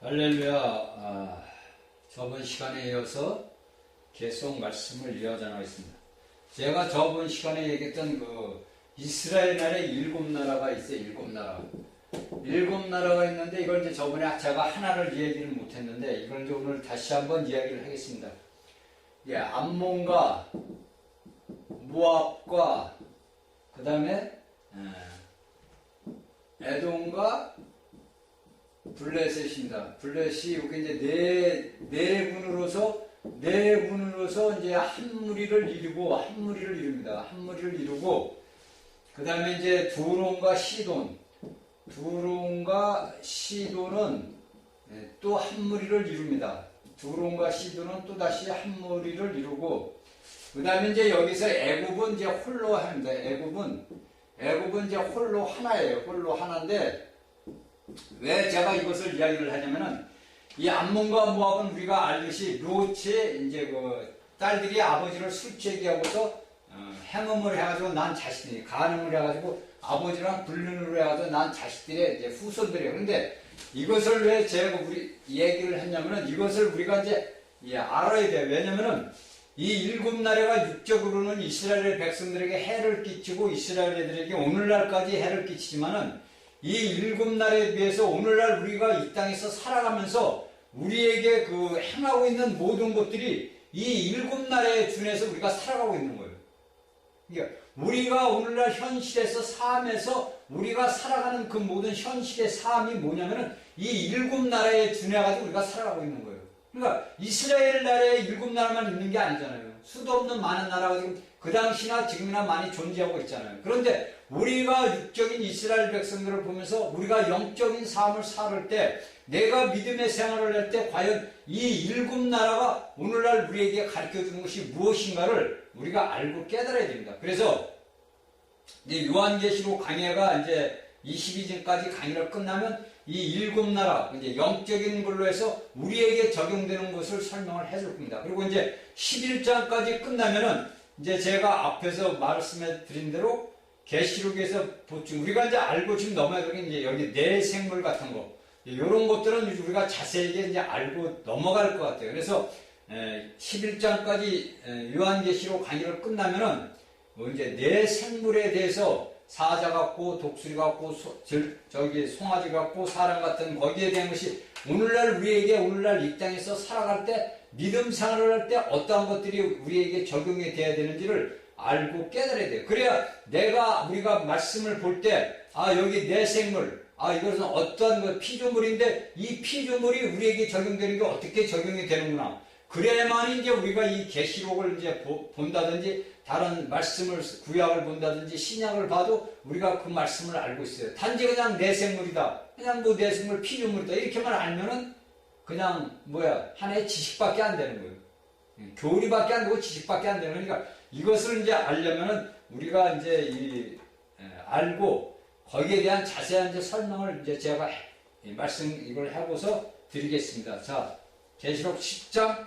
할렐루야. 저번 시간에 이어서 계속 말씀을 이어가겠습니다. 제가 저번 시간에 얘기했던 이스라엘 나라에 7나라가 있어요. 7나라. 7나라가 있는데 이걸 이제 저번에 제가 하나를 얘기를 못했는데 이걸 이제 오늘 다시 한번 이야기를 하겠습니다. 예, 암몬과 모압과 그 다음에 에돔과 블레셋입니다. 블레셋이 여기 이제 네 군으로서 이제 한 무리를 이루고 한 무리를 이루고 그 다음에 이제 두론과 시돈은 또 한 무리를 이룹니다. 두론과 시돈은 또 다시 한 무리를 이루고 그 다음에 이제 여기서 애굽은 이제 홀로 합니다. 애굽은 이제 홀로 하나예요. 홀로 하나인데 왜 제가 이것을 이야기를 하냐면은 이 암몬과 모압은 우리가 알듯이 롯의 이제 딸들이 아버지를 술 취하고서 행음을 해가지고 난 자식들이 간음을 해가지고 아버지랑 불륜으로 해가지고 난 자식들의 이제 후손들이에요. 그런데 이것을 왜 제가 우리 얘기를 했냐면은 이것을 우리가 이제 알아야 돼요. 왜냐면은 이 7나라가 육적으로는 이스라엘 백성들에게 해를 끼치고 이스라엘 애들에게 오늘날까지 해를 끼치지만은 이 7나라에 비해서 오늘날 우리가 이 땅에서 살아가면서 우리에게 행하고 있는 모든 것들이 이 7나라에 준해서 우리가 살아가고 있는 거예요. 그러니까 우리가 오늘날 현실에서 삶에서 우리가 살아가는 그 모든 현실의 삶이 뭐냐면은 이 7나라에 준해가지고 우리가 살아가고 있는 거예요. 그러니까 이스라엘 나라에 7나라만 있는 게 아니잖아요. 수도 없는 많은 나라가 지금 그 당시나 지금이나 많이 존재하고 있잖아요. 그런데 우리가 육적인 이스라엘 백성들을 보면서 우리가 영적인 삶을 살을 때 내가 믿음의 생활을 할 때 과연 이 7나라가 오늘날 우리에게 가르쳐주는 것이 무엇인가를 우리가 알고 깨달아야 됩니다. 그래서 이제 요한계시록 강해가 이제 22장까지 강의를 끝나면 이 7나라, 이제 영적인 걸로 해서 우리에게 적용되는 것을 설명을 해줄 겁니다. 그리고 이제 11장까지 끝나면은 이제 제가 앞에서 말씀해 드린 대로 계시록에서 보충, 우리가 이제 알고 지금 넘어야 되는 게 이제 여기 내생물 같은 거, 이런 것들은 우리가 자세하게 이제 알고 넘어갈 것 같아요. 그래서 11장까지 요한계시록 강의를 끝나면은 이제 내생물에 대해서 사자 같고 독수리 같고 송아지 같고 사람 같은 거기에 대한 것이 오늘날 우리에게 오늘날 이 땅에서 살아갈 때 믿음 생활을 할 때 어떠한 것들이 우리에게 적용이 돼야 되는지를 알고 깨달아야 돼요. 그래야 우리가 말씀을 볼 때 여기 내생물 이것은 어떠한 피조물인데 이 피조물이 우리에게 적용되는 게 어떻게 적용이 되는구나. 그래야만이 이제 우리가 이 계시록을 이제 본다든지 다른 말씀을 구약을 본다든지 신약을 봐도 우리가 그 말씀을 알고 있어요. 단지 그냥 내생물이다. 그냥 내생물 피조물이다. 이렇게만 알면은 그냥 하나의 지식밖에 안 되는 거예요. 교리밖에 안 되고 지식밖에 안 되는 거니까 이것을 이제 알려면은 우리가 이제 알고 거기에 대한 자세한 이제 설명을 이제 제가 이걸 해보서 드리겠습니다. 자, 계시록 10장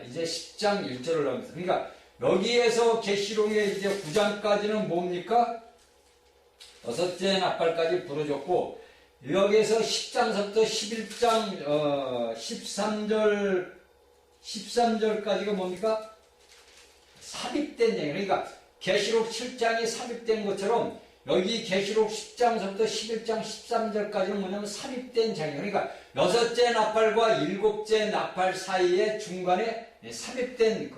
이제 10장 1절을 나옵니다. 그러니까 여기에서 계시록의 이제 9장까지는 뭡니까? 6째 나팔까지 부러졌고 여기에서 10장서부터 11장 13절까지가 뭡니까? 삽입된 얘기. 그러니까 계시록 7장이 삽입된 것처럼 여기 계시록 10장서부터 11장 13절까지는 뭐냐면 삽입된 장이에요. 그러니까 6째 나팔과 7째 나팔 사이에 중간에 삽입된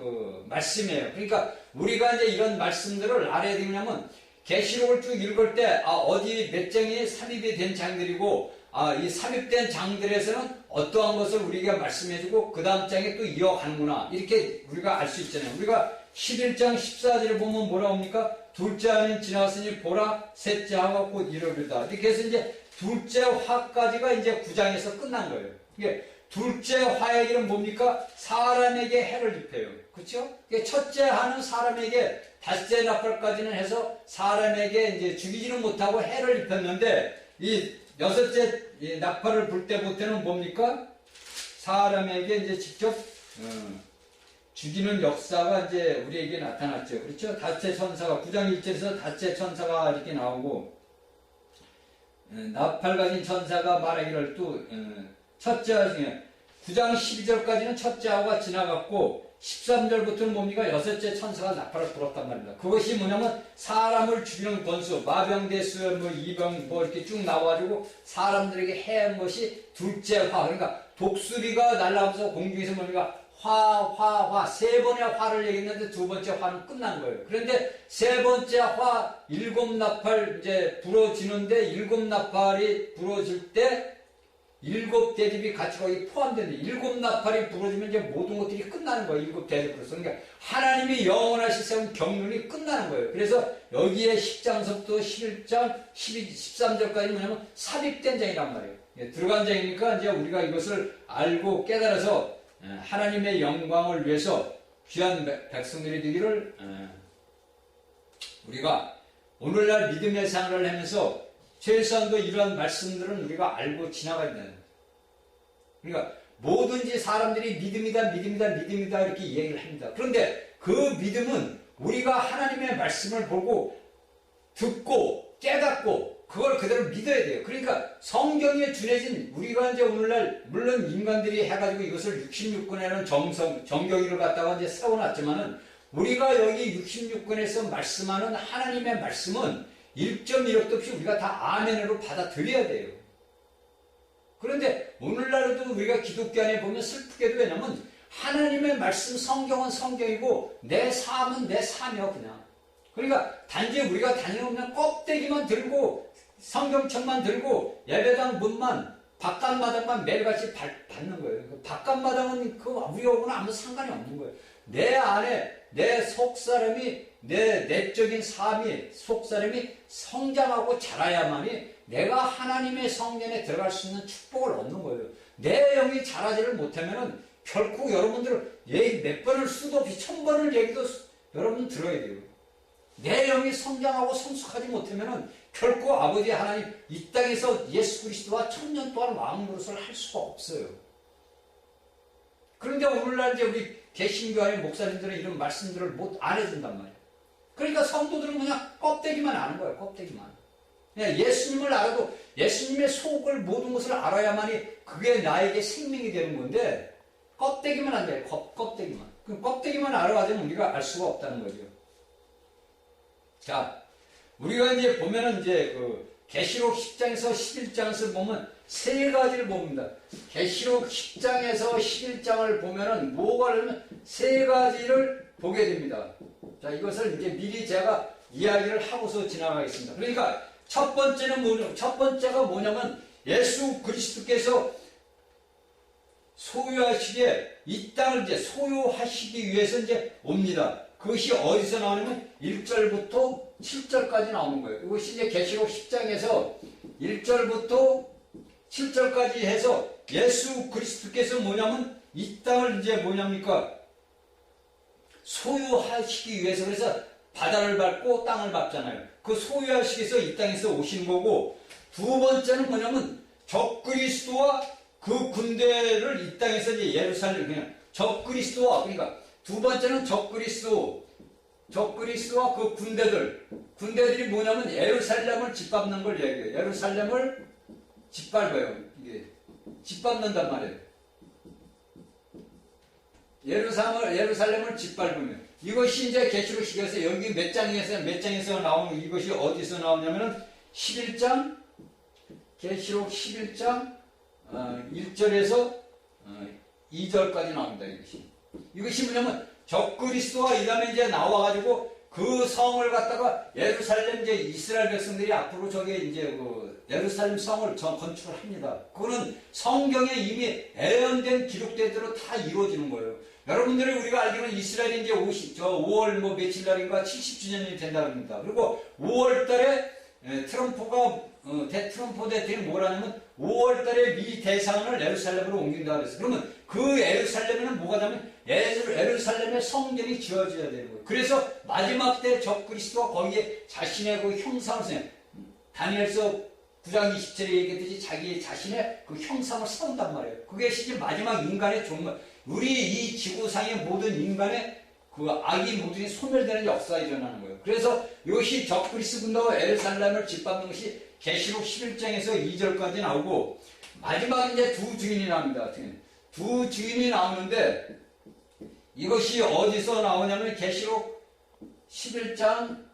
말씀이에요. 그러니까 우리가 이제 이런 말씀들을 알아야 되냐면 계시록을 쭉 읽을 때 어디 몇 장이 삽입이 된 장들이고 이 삽입된 장들에서는 어떠한 것을 우리가 말씀해주고 그 다음 장에 또 이어가는구나 이렇게 우리가 알 수 있잖아요. 우리가 11장 14절에 보면 뭐라 합니까? 둘째 화는 지나갔으니 보라 셋째 화가 곧 이르리다. 이렇게 해서 이제 둘째 화까지가 이제 9장에서 끝난 거예요. 이게 둘째 화의 길은 뭡니까? 사람에게 해를 입혀요. 그렇죠? 첫째 화는 사람에게 다섯째 나팔까지는 해서 사람에게 이제 죽이지는 못하고 해를 입혔는데 이 여섯째 나팔을 불 때부터는 뭡니까? 사람에게 이제 직접 죽이는 역사가 이제 우리에게 나타났죠. 그렇죠? 다째 천사가 9장 1절에서 다째 천사가 이렇게 나오고 나팔 가진 천사가 말하기를 또 첫째와 중에 9장 12절까지는 첫째하고가 지나갔고 13절부터는 뭡니까? 여섯째 천사가 나팔을 불었단 말입니다. 그것이 뭐냐면 사람을 죽이는 권수, 마병대수, 이병 이렇게 쭉 나와가지고 사람들에게 해한 것이 둘째 화. 그러니까 독수리가 날아가면서 공중에서 뭡니까? 화. 세 번의 화를 얘기했는데 두 번째 화는 끝난 거예요. 그런데 세 번째 화, 일곱 나팔 이제 불어지는데 일곱 나팔이 불어질 때 일곱 대접이 같이 거기 포함되는데 일곱 나팔이 불어지면 이제 모든 것들이 끝나는 거예요. 일곱 대접으로서. 그러니까 하나님이 영원하시 세운 경륜이 끝나는 거예요. 그래서 여기에 10장서부터 11장, 13절까지 뭐냐면 삽입된 장이란 말이에요. 들어간 장이니까 이제 우리가 이것을 알고 깨달아서 하나님의 영광을 위해서 귀한 백성들이 되기를 우리가 오늘날 믿음의 생활을 하면서 최소한도 이러한 말씀들은 우리가 알고 지나가야 된다. 그러니까 뭐든지 사람들이 믿음이다 이렇게 얘기를 합니다. 그런데 그 믿음은 우리가 하나님의 말씀을 보고 듣고 깨닫고 그걸 그대로 믿어야 돼요. 그러니까 성경에 준해진 우리가 이제 오늘날 물론 인간들이 해가지고 이것을 66권에는 정경이를 갖다가 이제 세워놨지만은 우리가 여기 66권에서 말씀하는 하나님의 말씀은 1.1억도 없이 우리가 다 아멘으로 받아들여야 돼요. 그런데 오늘날에도 우리가 기독교 안에 보면 슬프게도 왜냐면 하나님의 말씀 성경은 성경이고 내 삶은 내 삶이야 그냥. 그러니까 단지 우리가 다니는 그냥 껍데기만 들고 성경책만 들고 예배당 문만 바깥마당만 매일같이 받는 거예요. 바깥마당은 우리하고는 아무 상관이 없는 거예요. 내 안에 내 속사람이 내 내적인 삶이 속사람이 성장하고 자라야만이 내가 하나님의 성전에 들어갈 수 있는 축복을 얻는 거예요. 내 영이 자라지를 못하면은 결국 여러분들은 얘기 몇 번을 수도 없이 1000번을 얘기도 여러분 들어야 돼요. 내 영이 성장하고 성숙하지 못하면은 결코 아버지 하나님 이 땅에서 예수 그리스도와 1000년 동안 왕 노릇을 할 수가 없어요. 그런데 오늘날 이제 우리 개신교 안에 목사님들은 이런 말씀들을 안 해준단 말이에요. 그러니까 성도들은 그냥 껍데기만 아는 거예요. 껍데기만. 그냥 예수님을 알아도 예수님의 속을 모든 것을 알아야만이 그게 나에게 생명이 되는 건데 껍데기만 안 돼요. 껍데기만. 그 껍데기만 알아가지고 우리가 알 수가 없다는 거죠. 자, 우리가 이제 보면은 이제 계시록 10장에서 11장에서 보면 세 가지를 봅니다. 계시록 10장에서 11장을 보면은 뭐가 되면 세 가지를 보게 됩니다. 자, 이것을 이제 미리 제가 이야기를 하고서 지나가겠습니다. 그러니까 첫 번째가 뭐냐면 예수 그리스도께서 소유하시기에 이 땅을 이제 소유하시기 위해서 이제 옵니다. 그것이 어디서 나오냐면 1절부터 7절까지 나오는 거예요. 이것이 이제 계시록 10장에서 1절부터 7절까지 해서 예수 그리스도께서 뭐냐면 이 땅을 이제 뭐냐니까 소유하시기 위해서 그래서 바다를 밟고 땅을 밟잖아요. 그 소유하시기 위해서 이 땅에서 오신 거고 두 번째는 뭐냐면 적그리스도와 그 군대를 이 땅에서 이제 예루살렘 그냥 적그리스도와 그러니까 두 번째는 적그리스도와 그 군대들이 뭐냐면 예루살렘을 짓밟는 걸 얘기해요. 예루살렘을 짓밟아요. 이게 짓밟는단 말이에요. 예루살렘을 짓밟으면 이것이 이제 계시록 10에서 여기 몇 장에서 나오는 이것이 어디서 나오냐면은 11장 계시록 11장 1절에서 2절까지 나옵니다. 이것이 뭐냐면 적그리스도와 이 다음에 이제 나와가지고 그 성을 갖다가 예루살렘 이제 이스라엘 백성들이 앞으로 저게 이제 예루살렘 성을 건축을 합니다. 그거는 성경에 이미 예언된 기록된 대로 다 이루어지는 거예요. 여러분들이 우리가 알기로는 이스라엘이 이제 5월 며칠 날인가 70주년이 된다고 합니다. 그리고 5월 달에 트럼프 대통령이 뭐라냐면 5월 달에 미 대상을 예루살렘으로 옮긴다 그랬어요. 그러면 그 예루살렘에는 뭐가 되면 예루살렘의 성전이 지어져야 되는 거예요. 그래서 마지막 때 적그리스도가 거기에 자신의 그 형상을 세요. 다니엘서 9장 27절에 얘기했듯이 자기 자신의 그 형상을 세운단 말이에요. 그게 실제 마지막 인간의 종말, 우리 이 지구상의 모든 인간의 그 악이 모든이 소멸되는 역사가 일어나는 거예요. 그래서 이것이 적그리스도 군대와 예루살렘을 짓밟는 것이 계시록 11장에서 2절까지 나오고 마지막 이제 두 증인이 나옵니다. 두 증인이 나오는데 이것이 어디서 나오냐면 계시록 11장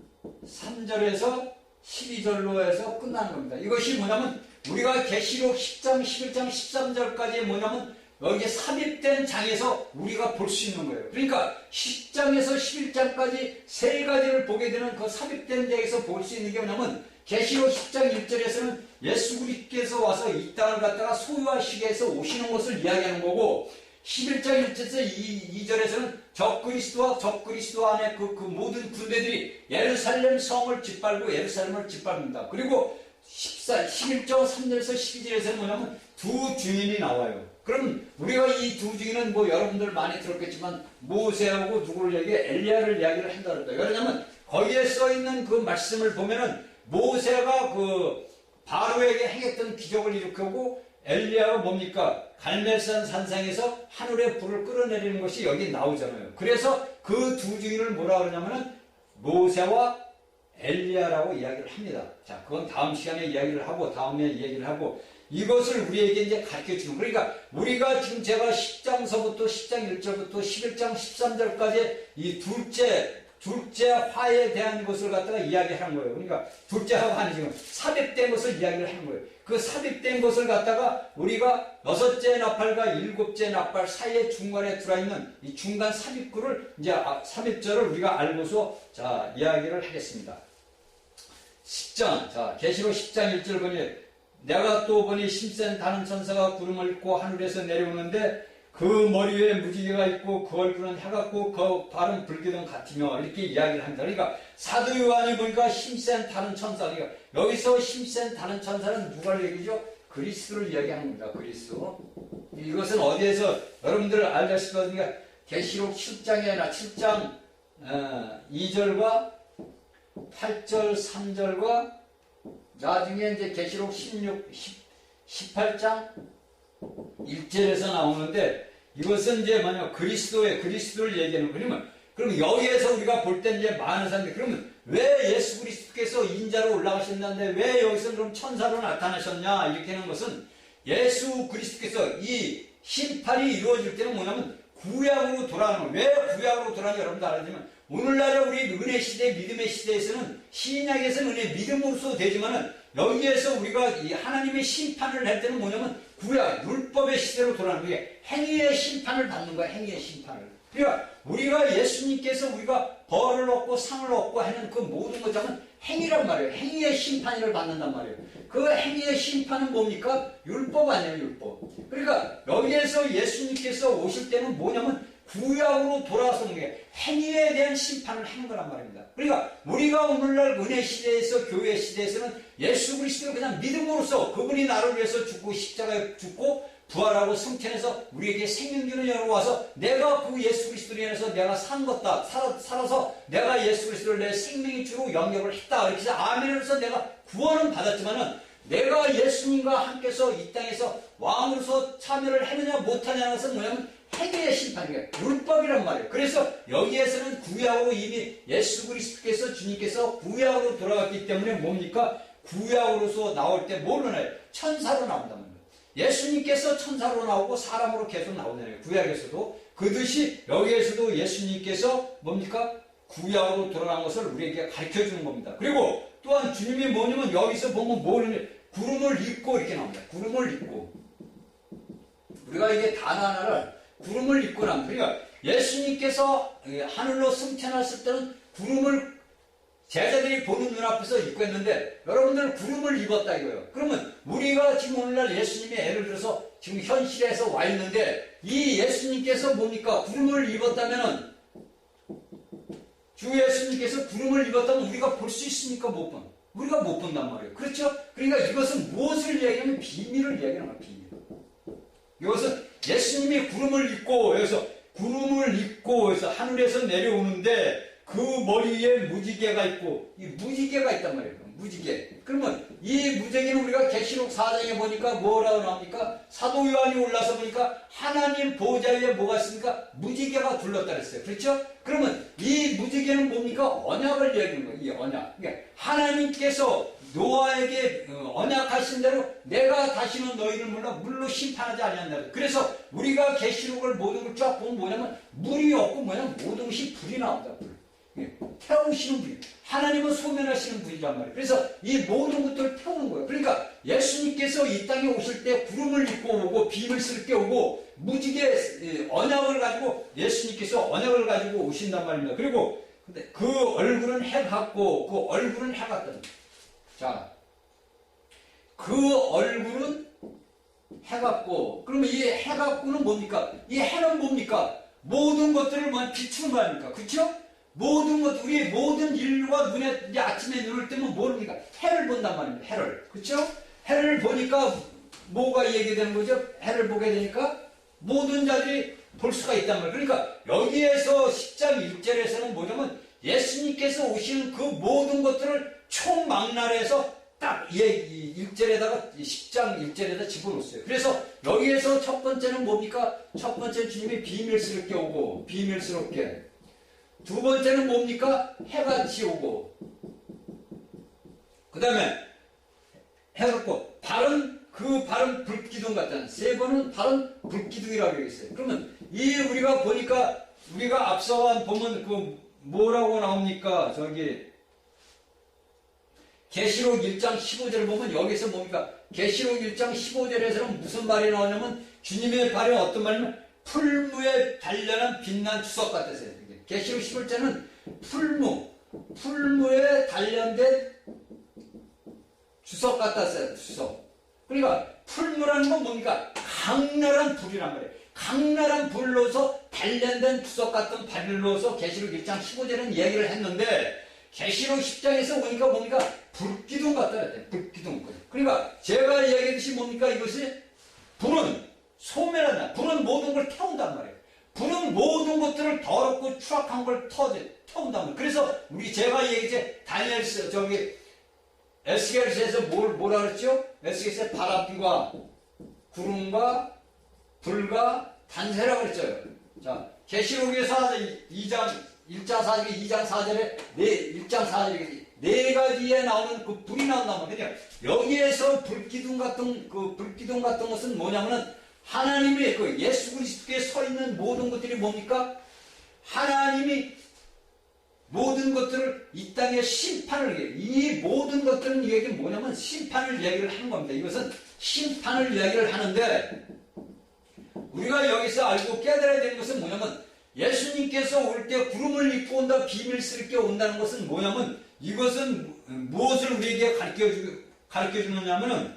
3절에서 12절로 해서 끝나는 겁니다. 이것이 뭐냐면 우리가 계시록 10장, 11장, 13절까지 뭐냐면 여기에 삽입된 장에서 우리가 볼 수 있는 거예요. 그러니까 10장에서 11장까지 세 가지를 보게 되는 그 삽입된 데에서 볼 수 있는 게 뭐냐면 계시록 10장 1절에서는 예수 그리스도께서 와서 이 땅을 갖다가 소유하시기 위해서 오시는 것을 이야기하는 거고 11장 1절에서 2절에서는 적그리스도와 적그리스도 안에 그 모든 군대들이 예루살렘 성을 짓밟고 예루살렘을 짓밟는다. 그리고 11장 3절에서 12절에서는 뭐냐면 두 증인이 나와요. 그럼 우리가 이 두 증인은 뭐 여러분들 많이 들었겠지만 모세하고 누구를 얘기해? 엘리야를 이야기를 한다 그랬다. 왜냐하면 거기에 써있는 그 말씀을 보면은 모세가 그 바로에게 행했던 기적을 일으키고 엘리야가 뭡니까? 갈멜산 산상에서 하늘의 불을 끌어내리는 것이 여기 나오잖아요. 그래서 그 두 증인을 뭐라 그러냐면은 모세와 엘리야라고 이야기를 합니다. 자, 그건 다음 시간에 이야기를 하고 다음에 얘기를 하고 이것을 우리에게 이제 가르쳐 주는. 그러니까 우리가 지금 제가 10장서부터 10장 1절부터 11장 13절까지 이 둘째 화에 대한 것을 갖다가 이야기하는 거예요. 그러니까 둘째 화는 지금 삽입된 것을 이야기를 하는 거예요. 그 삽입된 것을 갖다가 우리가 여섯째 나팔과 일곱째 나팔 사이에 중간에 들어있는 이 중간 삽입구를 이제 삽입절을 우리가 알고서 자 이야기를 하겠습니다. 10장 자 계시록 10장 1절 보니 내가 또 보니 힘센 다른 천사가 구름을 입고 하늘에서 내려오는데 그 머리 위에 무지개가 있고 그 얼굴은 해 같고 그 발은 불기둥 같으며 이렇게 이야기를 합니다. 그러니까 사도 요한이 보니까 힘센 다른 천사. 그러니까 여기서 힘센 다른 천사는 누가를 얘기죠? 그리스도를 이야기하는 겁니다. 그리스도. 이것은 어디에서 여러분들 알다시피 그러니까 계시록 7장이 아니라 7장 2절과 8절 3절과 나중에 이제 계시록 18장 1절에서 나오는데 이것은 이제 만약 그리스도를 얘기하는 거냐면 그럼 여기에서 우리가 볼 때 이제 많은 사람들이 그러면 왜 예수 그리스도께서 인자로 올라가셨는데 왜 여기서 그럼 천사로 나타나셨냐 이렇게 하는 것은 예수 그리스도께서 이 심판이 이루어질 때는 뭐냐면 구약으로 돌아가는 거예요. 왜 구약으로 돌아가는지 여러분도 알아야지만 오늘날에 우리 은혜 시대 믿음의 시대에서는 신약에서는 은혜 믿음으로서 되지만은 여기에서 우리가 이 하나님의 심판을 할 때는 뭐냐면 구약 율법의 시대로 돌아가는 거예요. 행위의 심판을 받는 거야. 행위의 심판을. 그러니까 우리가 예수님께서 우리가 벌을 얻고 상을 얻고 하는 그 모든 것은 행위란 말이에요. 행위의 심판을 받는단 말이에요. 그 행위의 심판은 뭡니까? 율법 아니에요. 율법. 그러니까 여기에서 예수님께서 오실 때는 뭐냐면 구약으로 돌아서 오는 게 행위에 대한 심판을 하는 거란 말입니다. 그러니까 우리가 오늘날 은혜 시대에서 교회 시대에서는 예수 그리스도를 그냥 믿음으로써 그분이 나를 위해서 죽고 십자가에 죽고 부활하고 승천해서 우리에게 생명주는 여러 와서 내가 그 예수 그리스도로 인해서 내가 살아서 내가 예수 그리스도를 내 생명의 주로 영접을 했다. 이렇게 해서 아멘을 해서 내가 구원은 받았지만은 내가 예수님과 함께서 이 땅에서 왕으로서 참여를 했느냐 못하냐는 것은 뭐냐면 행위의 심판이에요. 율법이란 말이에요. 그래서 여기에서는 구약으로 이미 예수 그리스도께서 주님께서 구약으로 돌아갔기 때문에 뭡니까? 구약으로서 나올 때 뭘로 나요? 천사로 나온단 말이에요. 예수님께서 천사로 나오고 사람으로 계속 나오잖아요. 구약에서도. 그듯이 여기에서도 예수님께서 뭡니까? 구약으로 돌아간 것을 우리에게 가르쳐 주는 겁니다. 그리고 또한 주님이 뭐냐면 여기서 보면 뭐냐면 구름을 입고 이렇게 나옵니다. 구름을 입고. 우리가 이게 단어 하나를 구름을 입고 납니다. 그러니까 예수님께서 하늘로 승천하실 때는 구름을 제자들이 보는 눈앞에서 입고 했는데 여러분들 구름을 입었다 이거예요. 그러면 우리가 지금 오늘날 예수님의 예를 들어서 지금 현실에서 와 있는데 이 예수님께서 뭡니까? 구름을 입었다면은 주 예수님께서 구름을 입었다면 우리가 볼 수 있습니까? 못 본. 우리가 못 본단 말이에요. 그렇죠? 그러니까 이것은 무엇을 이야기하면 비밀을 이야기하는 거예요. 비밀. 이것은 예수님이 구름을 입고 여기서 구름을 입고 여기서 하늘에서 내려오는데 그 머리에 무지개가 있고 이 무지개가 있단 말이에요. 무지개. 그러면 이 무지개는 우리가 계시록 4장에 보니까 뭐라고 나옵니까? 사도 요한이 올라서 보니까 하나님 보좌 위에 뭐가 있습니까? 무지개가 둘렀다 그랬어요. 그렇죠? 그러면 이 무지개는 뭡니까? 언약을 이야기하는 거예요. 이 언약. 그러니까 하나님께서 노아에게 언약하신 대로 내가 다시는 너희를 물로 심판하지 아니한다. 그래서 우리가 계시록을 모든 걸 쫙 보면 뭐냐면 물이 없고 뭐냐면 모든 것이 불이 나온다. 불. 태우시는 분. 하나님은 소멸하시는 분이란 말이에요. 그래서 이 모든 것들을 태우는 거예요. 그러니까 예수님께서 이 땅에 오실 때 구름을 입고 오고 비밀스럽게 오고 무지개 언약을 가지고 예수님께서 언약을 가지고 오신단 말입니다. 그리고 근데 그 얼굴은 해 같고 그 얼굴은 해 같다. 자, 그 얼굴은 해 같고 그러면 이 해 같고는 뭡니까? 이 해는 뭡니까? 모든 것들을 비추는 거 아닙니까? 그렇죠? 모든 것, 우리 모든 인류가 눈에, 이제 아침에 눈을 뜨면 모릅니까? 해를 본단 말입니다. 해를. 그쵸? 해를 보니까 뭐가 얘기되는 거죠? 해를 보게 되니까 모든 자들이 볼 수가 있단 말이에요. 그러니까 여기에서 10장 1절에서는 뭐냐면 예수님께서 오시는 그 모든 것들을 총망라해서 딱 1절에다가 10장 1절에다 집어넣었어요. 그래서 여기에서 첫 번째는 뭡니까? 첫 번째 주님이 비밀스럽게 오고 비밀스럽게 두 번째는 뭡니까? 해같이 오고 그 다음에 해갖고 그 발은 불기둥 같다는 세 번은 발은 불기둥이라고 얘기했어요. 그러면 우리가 보니까 우리가 앞서 보면 그 뭐라고 나옵니까? 저기 계시록 1장 15절을 보면 여기서 뭡니까? 계시록 1장 15절에서는 무슨 말이 나오냐면 주님의 발이 어떤 말이냐면 풀무에 단련한 빛난 주석 같았어요. 계시록 11절은 풀무에 단련된 주석 같았어요. 주석. 그러니까 풀무라는 건 뭡니까? 강렬한 불이란 말이에요. 강렬한 불로서 단련된 주석 같은 발로서 계시록 1장 15절은 얘기를 했는데 계시록 10장에서 보니까 뭡니까? 불기둥 같다 그랬대요. 불기둥. 그러니까 제가 얘기했듯이 뭡니까? 이것이 불은 소멸한다. 불은 모든 걸 태운단 말이에요. 불은 모든 것들을 더럽고 추악한 걸 태운단 말이에요. 그래서 제가 얘기했지 다니엘서 저기 에스겔서에서 뭐라 그랬죠? 에스겔서에 바람과 구름과 불과 단세라고 그랬죠. 자, 계시록에서 1장 4절에 2장 4절에 1장 4절에 네 가지에 나오는 그 불이 나온단 말이에요. 여기에서 불기둥 같은 것은 뭐냐면은 하나님이 그 예수 그리스도께 서 있는 모든 것들이 뭡니까? 하나님이 모든 것들을 이 땅에 심판을 얘기해요. 이 모든 것들은 이게 뭐냐면 심판을 얘기를 하는 겁니다. 이것은 심판을 얘기를 하는데 우리가 여기서 알고 깨달아야 되는 것은 뭐냐면 예수님께서 올 때 구름을 입고 온다 비밀스럽게 온다는 것은 뭐냐면 이것은 무엇을 우리에게 가르쳐 주느냐면은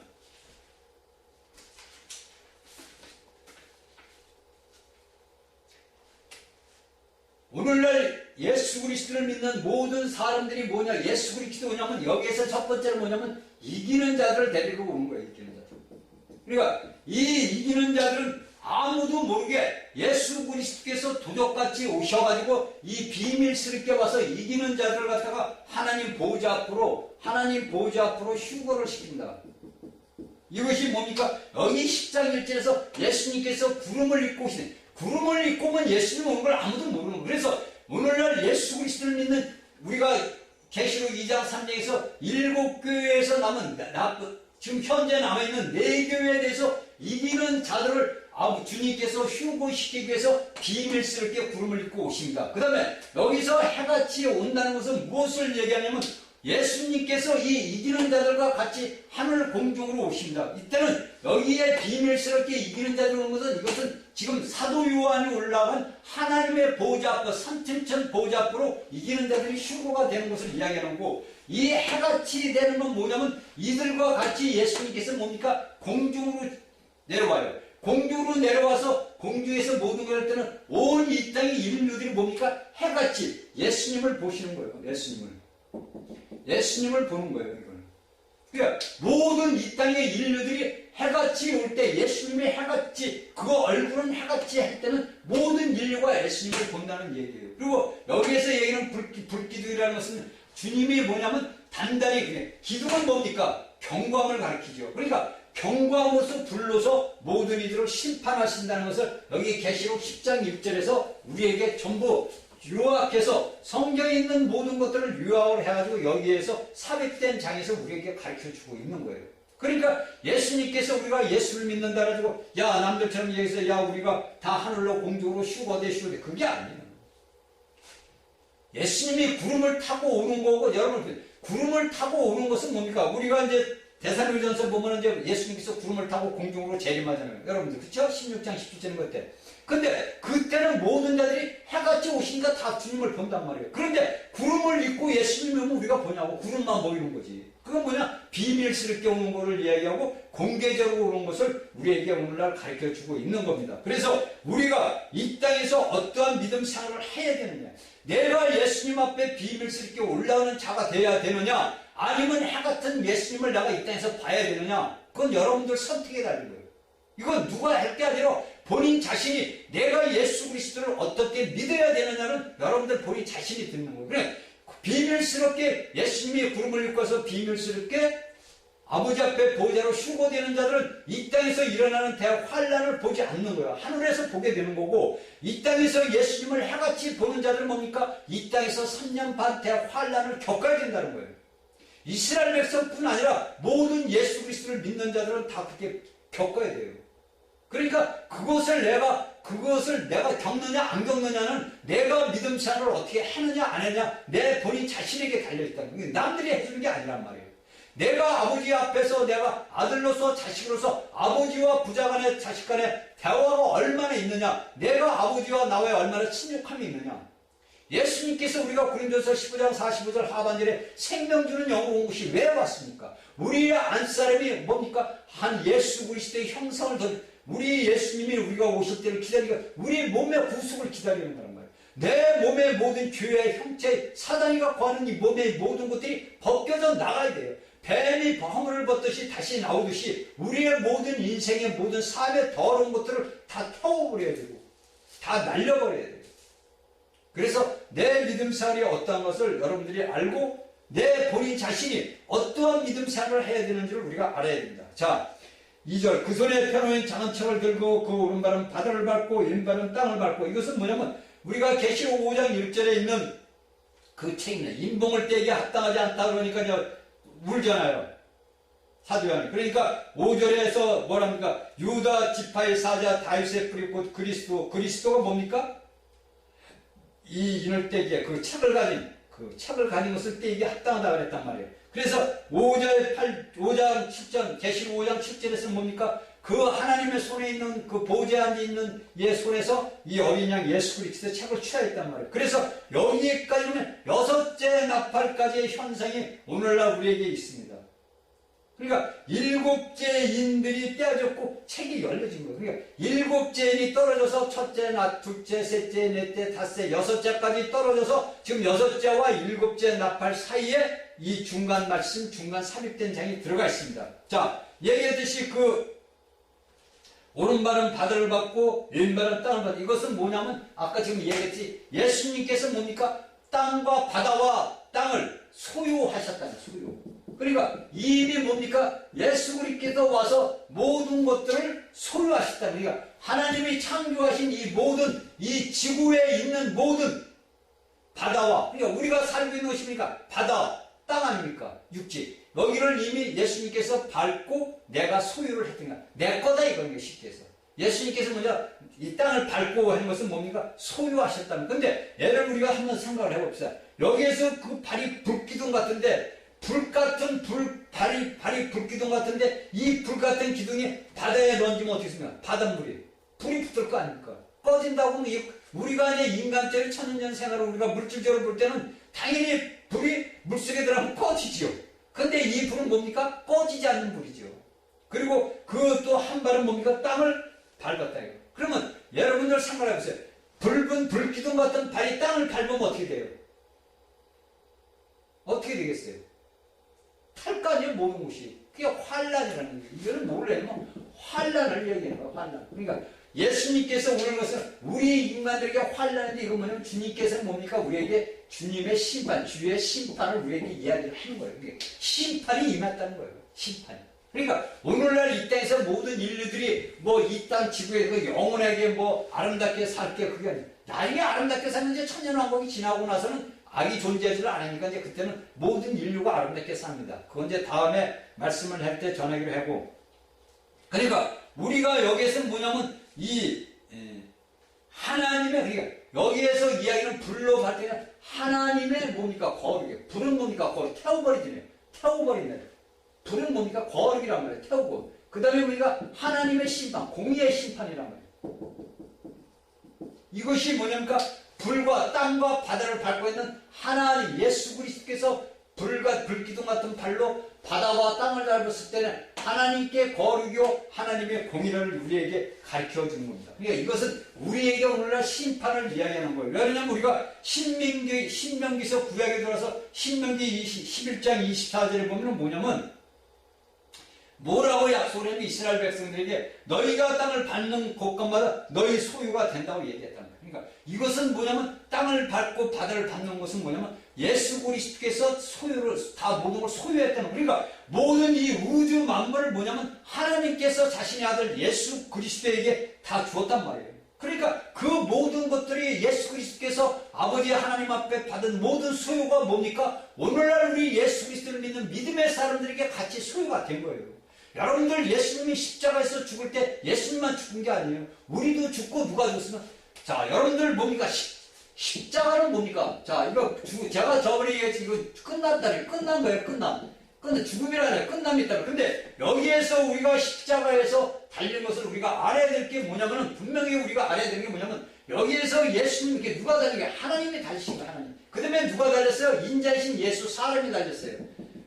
오늘날 예수 그리스도를 믿는 모든 사람들이 뭐냐? 예수 그리스도 뭐냐면 여기에서 첫 번째는 뭐냐면 이기는 자들을 데리고 오는 거예요. 이기는 자들. 그러니까 이 이기는 자들은 아무도 모르게 예수 그리스도께서 도적같이 오셔가지고 이 비밀스럽게 와서 이기는 자들을 갖다가 하나님 보좌 앞으로 휴거를 시킨다. 이것이 뭡니까? 여기 10장 1절에서 예수님께서 구름을 입고 오시네. 구름을 입고 오면 예수님 오는 걸 아무도 모르는 거예요. 그래서 오늘날 예수 그리스도를 믿는 우리가 계시록 2장 3장에서 7교회에서 남은 지금 현재 남아있는 4교회에 대해서 이기는 자들을 주님께서 휴거시키기 위해서 비밀스럽게 구름을 입고 오십니다. 그 다음에 여기서 해같이 온다는 것은 무엇을 얘기하냐면 예수님께서 이 이기는 자들과 같이 하늘 공중으로 오십니다. 이때는 여기에 비밀스럽게 이기는 자들 오는 것은 이것은 지금 사도 요한이 올라간 하나님의 보좌 앞, 산천천 보좌 앞으로 이기는 자들이 휴거가 되는 것을 이야기하는 거고 이 해같이 되는 건 뭐냐면 이들과 같이 예수님께서 뭡니까? 공중으로 내려와요. 공중으로 내려와서 공중에서 모든 걸 할 때는 온 이 땅의 인류들이 뭡니까? 해같이 예수님을 보시는 거예요. 예수님을 보는 거예요. 이거는. 그러니까 모든 이 땅의 인류들이 해같이 올 때 예수님의 해같이 그 얼굴은 해같이 할 때는 모든 인류가 예수님을 본다는 얘기예요. 그리고 여기에서 얘기하는 불기둥이라는 것은 주님이 뭐냐면 단단히 그냥 기둥은 뭡니까? 경광을 가리키죠. 그러니까 경광으로서 불러서 모든 이들을 심판하신다는 것을 여기 계시록 10장 1절에서 우리에게 전부 요약해서 성경에 있는 모든 것들을 요약을 해가지고 여기에서 삽입된 장에서 우리에게 가르쳐주고 있는 거예요. 그러니까 예수님께서 우리가 예수를 믿는다 해가지고 야 남들처럼 얘기해서 야 우리가 다 하늘로 공중으로 슈거대 그게 아니에요. 예수님이 구름을 타고 오는 거고, 여러분 구름을 타고 오는 것은 뭡니까? 우리가 이제 데살로니가전서 보면 이제 예수님께서 구름을 타고 공중으로 재림하잖아요. 여러분들 그렇죠? 16장 17절 그때. 근데 그때는 모든 자들이 해같이 오시니까 다 주님을 본단 말이에요. 그런데 구름을 입고 예수님이 오면 우리가 보냐고. 구름만 보이는 거지. 그건 뭐냐? 비밀스럽게 오는 것을 이야기하고 공개적으로 오는 것을 우리에게 오늘날 가르쳐주고 있는 겁니다. 그래서 우리가 이 땅에서 어떠한 믿음 생활을 해야 되느냐, 내가 예수님 앞에 비밀스럽게 올라오는 자가 되어야 되느냐, 아니면 해같은 예수님을 내가 이 땅에서 봐야 되느냐, 그건 여러분들 선택에 달린 거예요. 이건 누가 할 게 아니라 본인 자신이 내가 예수 그리스도를 어떻게 믿어야 되느냐는 여러분들 본인 자신이 듣는 거예요. 그래 비밀스럽게 예수님이 구름을 입고서 비밀스럽게 아버지 앞에 보좌로 휴거되는 자들은 이 땅에서 일어나는 대환란을 보지 않는 거예요. 하늘에서 보게 되는 거고, 이 땅에서 예수님을 해같이 보는 자들은 뭡니까? 이 땅에서 3년 반 대환란을 겪어야 된다는 거예요. 이스라엘 백성뿐 아니라 모든 예수 그리스도를 믿는 자들은 다 그렇게 겪어야 돼요. 그러니까 그것을 내가 겪느냐 안 겪느냐는 내가 믿음 생활을 어떻게 하느냐 안 하느냐 내 본인 자신에게 달려있다는 거예요. 남들이 해주는 게 아니란 말이에요. 내가 아버지 앞에서 내가 아들로서 자식으로서 아버지와 부자 간의 자식 간의 대화가 얼마나 있느냐, 내가 아버지와 나와의 얼마나 친육함이 있느냐. 예수님께서 우리가 고린도서 15장 45절 하반절에 생명 주는 영으로 온 것이 왜 왔습니까? 우리 안사람이 뭡니까? 한 예수 그리스도의 형상을 더, 우리 예수님이 우리가 오실 때를 기다리고 우리 몸의 구속을 기다리는 거란 말이에요. 내 몸의 모든 죄의 형체, 사단이가 구하는 이 몸의 모든 것들이 벗겨져 나가야 돼요. 뱀이 허물을 벗듯이 다시 나오듯이 우리의 모든 인생의 모든 삶의 더러운 것들을 다 태워버려야 되고 다 날려버려야 돼요. 그래서 내 믿음 생활이 어떠한 것을 여러분들이 알고 내 본인 자신이 어떠한 믿음 생활을 해야 되는지를 우리가 알아야 됩니다. 자, 2절 그 손에 펴놓은 작은 책을 들고 그 오른발은 바다를 밟고 왼발은 땅을 밟고, 이것은 뭐냐면 우리가 계시록 5장 1절에 있는 그 책입니다. 인봉을 떼기 합당하지 않다 그러니까 울잖아요. 사도 요한이. 그러니까 5절에서 뭐랍니까? 유다 지파의 사자 다윗의 뿌리 곧 그리스도가 뭡니까? 이 인을 떼기에 그 책을 가진 것을 떼기에 합당하다 그랬단 말이에요. 그래서 5장 7절 계시록 5장 7절에서는 뭡니까? 그 하나님의 손에 있는 그 보좌에 앉아 있는 예 손에서 이 어린 양 예수 그리스도의 책을 취하였단 말이에요. 그래서 여기까지 보면 6째 나팔까지의 현상이 오늘날 우리에게 있습니다. 그러니까 7째 인들이 떼어졌고 책이 열려진 거예요. 그러니까 7째 인이 떨어져서 첫째, 둘째, 셋째, 넷째, 닷째, 6째까지 떨어져서 지금 6째와 7째 나팔 사이에 이 중간 말씀, 중간 삽입된 장이 들어가 있습니다. 자, 얘기했듯이 그 오른발은 바다를 밟고 왼발은 땅을 밟고, 이것은 뭐냐면 아까 지금 얘기했지, 예수님께서 뭡니까? 땅과 바다와 땅을 소유하셨다는 소유. 그러니까 이 일이 뭡니까? 예수 그리스도께서 와서 모든 것들을 소유하셨다는, 그러니까 하나님이 창조하신 이 모든 이 지구에 있는 모든 바다와, 그러니까 우리가 살고 있는 것입니까? 바다, 땅 아닙니까? 육지. 여기를 이미 예수님께서 밟고 내가 소유를 했던가. 내 거다 이거는 쉽게 해서. 예수님께서 먼저 이 땅을 밟고 하는 것은 뭡니까? 소유하셨다는. 근데 얘를 우리가 한번 생각을 해봅시다. 여기에서 그 발이 불기둥 같은데, 발이 불기둥 같은데, 이 불같은 기둥이 바다에 던지면 어떻게 됩니까? 바닷물이. 불이 붙을 거 아닙니까? 꺼진다고 하면 우리가 이제 인간적인 천년전 생활을 우리가 물질적으로 볼 때는 당연히 불이 물속에 들어가면 꺼지죠. 근데 이 불은 뭡니까? 꺼지지 않는 불이죠. 그리고 그 또 한 발은 뭡니까? 땅을 밟았다 이거. 그러면 여러분들 생각해보세요. 붉은 불기둥 같은 발이 땅을 밟으면 어떻게 돼요? 어떻게 되겠어요? 탈 거 아니에요, 모든 것이. 그게 환란이라는 거예요. 이거는 뭐래면 환란을 얘기하는 거예요, 환란. 그러니까 예수님께서 오는 것은 우리 인간들에게 환란인데, 이거 뭐냐면 주님께서는 뭡니까? 우리에게 주님의 심판, 주의 심판을 우리에게 이야기를 하는 거예요. 심판이 임했다는 거예요. 심판이. 그러니까 오늘날 이 땅에서 모든 인류들이 뭐 이 땅 지구에서 영원하게 뭐 아름답게 살게 그게 아니에요. 나중에 아름답게 사는 이제 천년왕국이 지나고 나서는 악이 존재하지를 않으니까 이제 그때는 모든 인류가 아름답게 삽니다. 그건 이제 다음에 말씀을 할 때 전하기로 하고. 그러니까 우리가 여기에서는 뭐냐면 이 하나님의 그러니까 여기에서 이야기는 불로 갈 때는 하나님의 뭡니까 거룩이에요. 불은 뭡니까 거룩 태워버리지네요. 태워버리네. 불은 뭡니까 거룩이란 말이에요. 태우고 그 다음에 우리가 하나님의 심판 공의의 심판이란 말이에요. 이것이 뭐냐니까 불과 땅과 바다를 밟고 있는 하나님 예수 그리스도께서 불과 불기둥 같은 발로 바다와 땅을 밟았을 때는 하나님께 거룩이요 하나님의 공의를 우리에게 가르쳐 주는 겁니다. 그러니까 이것은 우리에게 오늘날 심판을 이야기하는 거예요. 왜냐하면 우리가 신명기서 구약에 들어서 신명기 11장 24절에 보면 뭐냐면 뭐라고 약속을 했는데 이스라엘 백성들에게 너희가 땅을 밟는 곳간마다 너희 소유가 된다고 얘기했다는 거예요. 그러니까 이것은 뭐냐면 땅을 밟고 바다를 밟는 것은 뭐냐면 예수 그리스도께서 소유를 다 모든 걸 소유했다는 거예요. 그러니까 모든 이 우주 만물을 뭐냐면 하나님께서 자신의 아들 예수 그리스도에게 다 주었단 말이에요. 그러니까 그 모든 것들이 예수 그리스도께서 아버지 하나님 앞에 받은 모든 소유가 뭡니까? 오늘날 우리 예수 그리스도를 믿는 믿음의 사람들에게 같이 소유가 된 거예요. 여러분들 예수님이 십자가에서 죽을 때 예수님만 죽은 게 아니에요. 우리도 죽고 누가 죽었으면 자 여러분들 뭡니까? 십자가는 뭡니까? 자 이거 제가 저번에 얘기했지 이거 끝났다니 끝난 거예요. 죽음이라는 끝남이 있다. 근데 여기에서 우리가 십자가에서 달린 것을 우리가 알아야 될 게 뭐냐면은 분명히 우리가 알아야 되는 게 뭐냐면 여기에서 예수님께 누가 달린 게 하나님이 달리신 거예요. 하나님. 그 다음에 누가 달렸어요? 인자이신 예수 사람이 달렸어요.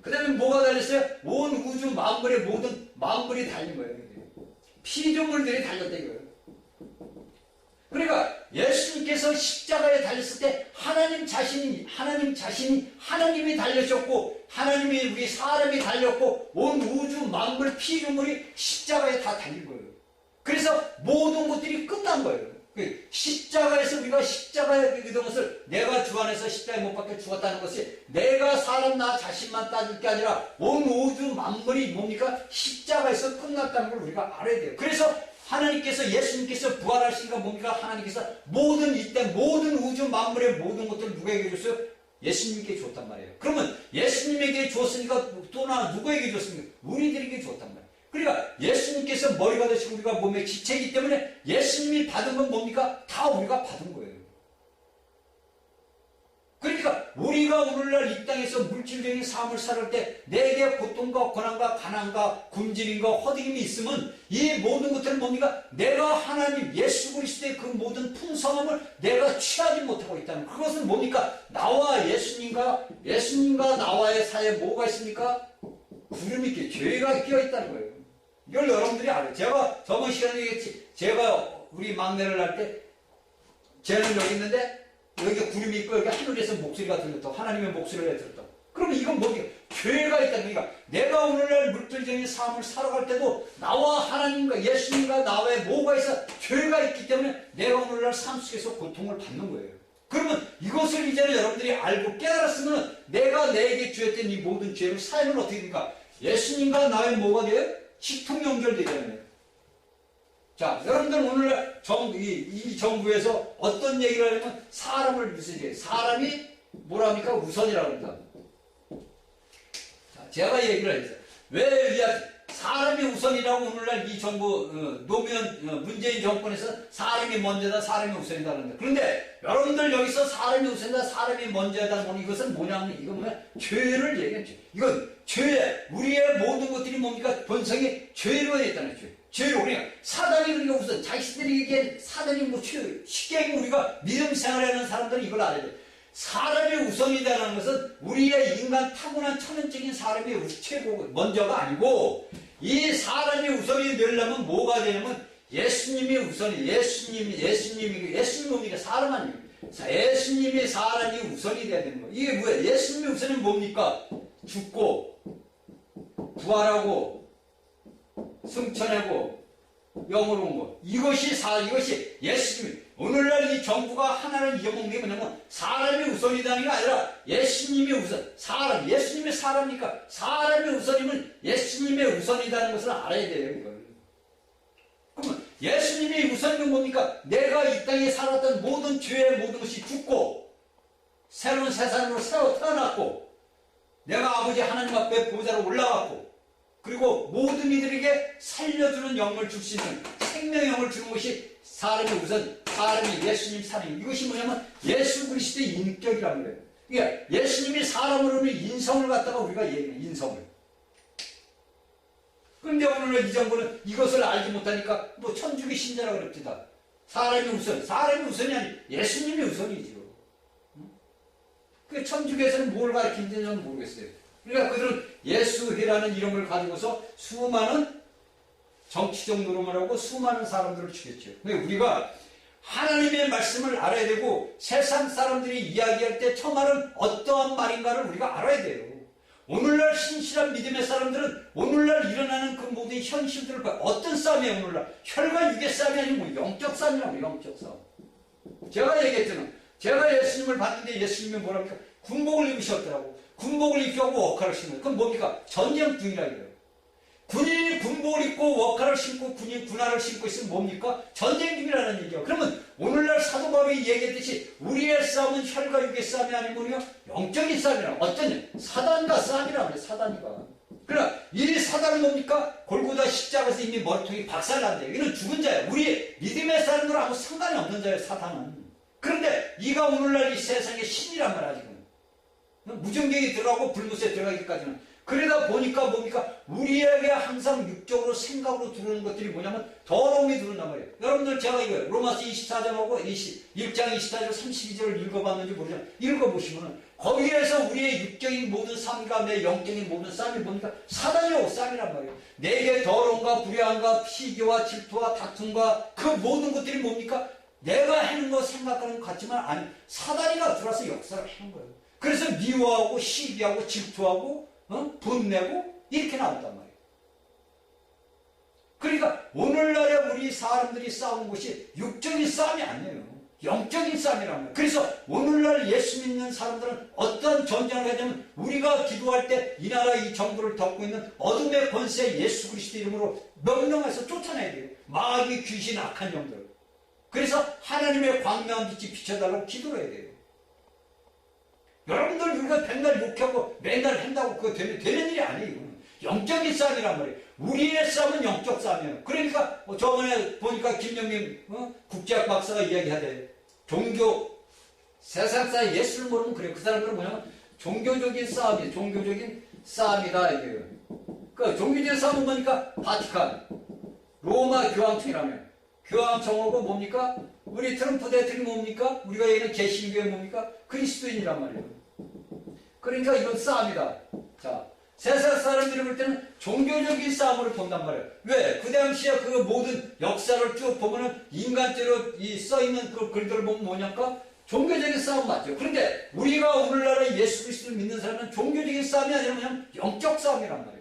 그 다음에 뭐가 달렸어요? 온 우주 만물의 모든 만물이 달린 거예요. 피조물들이 달렸다 이거예요. 그러니까 예수님께서 십자가에 달렸을 때 하나님 자신이 하나님이 달려셨고 하나님이 우리 사람이 달렸고 온 우주 만물 피조물이 십자가에 다 달린 거예요. 그래서 모든 것들이 끝난 거예요. 십자가에서 우리가 십자가에 믿은 것을 내가 주 안에서 십자가에 못 박혀 죽었다는 것이 내가 사람 나 자신만 따질 게 아니라 온 우주 만물이 뭡니까? 십자가에서 끝났다는 걸 우리가 알아야 돼요. 그래서 하나님께서 예수님께서 부활하시니까 뭡니까? 하나님께서 모든 이때 모든 우주 만물의 모든 것들을 누구에게 줬어요? 예수님께 줬단 말이에요. 그러면 예수님에게 줬으니까 또 누구에게 줬습니까? 우리들에게 줬단 말이에요. 그러니까 예수님께서 머리가 되시고 우리가 몸의 지체이기 때문에 예수님이 받은 건 뭡니까? 다 우리가 받은 거예요. 그러니까 우리가 오늘날 이 땅에서 물질적인 삶을 살을 때 내게 고통과 고난과 가난과 굶주림과 허둥임이 있으면 이 모든 것들은 뭡니까? 내가 하나님 예수 그리스도의 그 모든 풍성함을 내가 취하지 못하고 있다는 거예요. 그것은 뭡니까? 나와 예수님과 나와의 사이에 뭐가 있습니까? 구름이 죄가 끼어 있다는 거예요. 이걸 여러분들이 알아요. 제가 저번 시간에 얘기했지. 제가 우리 막내를 할 때 쟤는 여기 있는데 여기 구름이 있고 여기 하늘에서 목소리가 들렸다. 하나님의 목소리가 들렸다. 그러면 이건 뭐지? 죄가 있다는 거니까 내가 오늘날 물질적인 삶을 살아갈 때도 나와 하나님과 예수님과 나와의 뭐가 있어? 죄가 있기 때문에 내가 오늘날 삶 속에서 고통을 받는 거예요. 그러면 이것을 이제는 여러분들이 알고 깨달았으면 내가 내게 주었던 이 모든 죄를 사하면 어떻게 됩니까? 예수님과 나의 뭐가 돼요? 식통 연결되잖아요. 자, 여러분들 오늘날 이 정부에서 어떤 얘기를 하냐면 사람을 우선이에요. 사람이 뭐라 합니까? 우선이라고 합니다. 자, 제가 얘기를 했어요. 왜 사람이 우선이라고 오늘날 이 정부 노무현 문재인 정권에서 사람이 먼저다 사람이 우선이다 그런다. 그런데 여러분들 여기서 사람이 우선이다 사람이 먼저다 보니 이것은 뭐냐면 이건 뭐냐? 죄를 얘기하죠. 이건 죄 우리의 모든 것들이 뭡니까? 본성이 죄로 되어 있다는 죄. 죄로 그러니까 사단이 우리가 우선 자신들이 얘기한 사단이 뭐 쉽게 얘기하면 우리가 믿음 생활하는 사람들은 이걸 알아야 돼. 사람이 우선이라는 것은 우리의 인간 타고난 천연적인 사람이 최고 먼저가 아니고 이 사람이 우선이 되려면 뭐가 되냐면 예수님이 우선이 예수님이 뭡니까? 사람 아니에요. 예수님이 사람이 우선이 돼야 되는 거예요. 이게 뭐예요? 예수님이 우선이 뭡니까? 죽고 부활하고 승천하고 영으로 온 거. 이것이 예수님. 오늘날 이 정부가 하나를 잊어먹는 게 뭐냐면 사람이 우선이라는 게 아니라 예수님이 우선. 예수님이 사람이니까 사람이 우선이면 예수님의 우선이라는 것을 알아야 돼요. 이걸. 그러면 예수님이 우선이면 뭡니까? 내가 이 땅에 살았던 모든 죄의 모든 것이 죽고 새로운 세상으로 새로 태어났고 내가 아버지 하나님 앞에 보좌로 올라갔고 그리고 모든 이들에게 살려주는 영을 줄 수 있는 생명의 영을 주는 것이 사람이 우선 사람이 예수님 사람 이것이 뭐냐면 예수 그리스도의 인격이라는 거예요. 그러니까 예수님이 사람으로는 인성을 갖다가 우리가 얘기해요. 인성을. 그런데 오늘날 이 정부는 이것을 알지 못하니까 뭐 천주교 신자라 그럽시다. 사람이 우선이 아니 예수님이 우선이지요. 그 천주교에서는 뭘 가르치는지 저는 모르겠어요. 그러니까 그들은 예수회라는 이름을 가지고서 수많은 정치적 노름을 하고 수많은 사람들을 죽였죠. 근데 우리가 하나님의 말씀을 알아야 되고 세상 사람들이 이야기할 때 저 말은 어떠한 말인가를 우리가 알아야 돼요. 오늘날 신실한 믿음의 사람들은 오늘날 일어나는 그 모든 현실들을 봐. 어떤 싸움이에요 오늘날? 혈과 육의 싸움이 아니고 영적 싸움이라고 영적 싸움. 제가 얘기했잖아요. 제가 예수님을 봤는데 예수님이 뭐랍니까? 군복을 입으셨더라고. 군복을 입고 워카를 신는. 그럼 뭡니까? 전쟁 중이라 이거예요. 군인이 군복을 입고 워카를 신고 군인이 군화를 신고 있으면 뭡니까? 전쟁 중이라는 얘기예요. 그러면 오늘날 사도 바울이 얘기했듯이 우리의 싸움은 혈과 육의 싸움이 아니고요 영적인 싸움이라. 어떤 사단과 싸움이라 그래요. 사단이가. 그러나 이 사단은 뭡니까? 골고다 십자가에서 이미 머리통이 박살난대요. 이는 죽은 자예요. 우리 믿음의 사람들은 아무 상관이 없는 자예요. 사단은. 그런데 이가 오늘날 이 세상의 신이란 말이야 지금. 무전경이 들어가고 불못에 들어가기까지는. 그러다 보니까 뭡니까? 우리에게 항상 육적으로 생각으로 들어오는 것들이 뭐냐면 더러움이 들어온단 말이에요. 여러분들 제가 이거예요. 로마서 24장하고 1장 24절 32절을 읽어봤는지 모르지만 읽어보시면은 거기에서 우리의 육적인 모든 삶과 내 영적인 모든 싸움이 뭡니까? 사단이라고 싸움이란 말이에요. 내게 더러움과 불의함과 시기와 질투와 다툼과 그 모든 것들이 뭡니까? 내가 하는 거 생각하는 것 같지만 아니 사단이가 들어와서 역사를 하는 거예요. 그래서 미워하고 시기하고 질투하고 분내고 이렇게 나온단 말이에요. 그러니까 오늘날에 우리 사람들이 싸우는 것이 육적인 싸움이 아니에요. 영적인 싸움이란 말이에요. 그래서 오늘날 예수 믿는 사람들은 어떤 전쟁을 하냐면 우리가 기도할 때 이 나라 이 정부를 덮고 있는 어둠의 권세 예수 그리스도 이름으로 명령해서 쫓아내야 돼요. 마귀 귀신 악한 영들. 그래서 하나님의 광명한 빛이 비춰달라고 기도를 해야 돼요. 여러분들 우리가 맨날 욕하고 맨날 한다고 그거 되는 일이 아니에요. 영적인 싸움이란 말이에요. 우리의 싸움은 영적 싸움이에요. 그러니까 저번에 보니까 김영민 국제학 박사가 이야기하대. 종교 세상사에 예수를 모르면 그래요. 그 사람들은 뭐냐면 종교적인 싸움이에요. 종교적인 싸움이다 이게요. 그 종교적인 싸움은 뭐니까 바티칸 로마 교황청이라면 교황청하고 뭡니까? 우리 트럼프 대통령이 뭡니까? 우리가 얘기하는 개신교회 뭡니까? 그리스도인이란 말이에요. 그러니까 이건 싸움이다. 자, 세상 사람들이 볼 때는 종교적인 싸움으로 본단 말이에요. 왜? 그 당시에 그 모든 역사를 쭉 보면은 인간죄로 써있는 그 글들을 보면 뭐냐까? 종교적인 싸움 맞죠. 그런데 우리가 오늘날에 예수 그리스도를 믿는 사람은 종교적인 싸움이 아니라 그냥 영적 싸움이란 말이에요.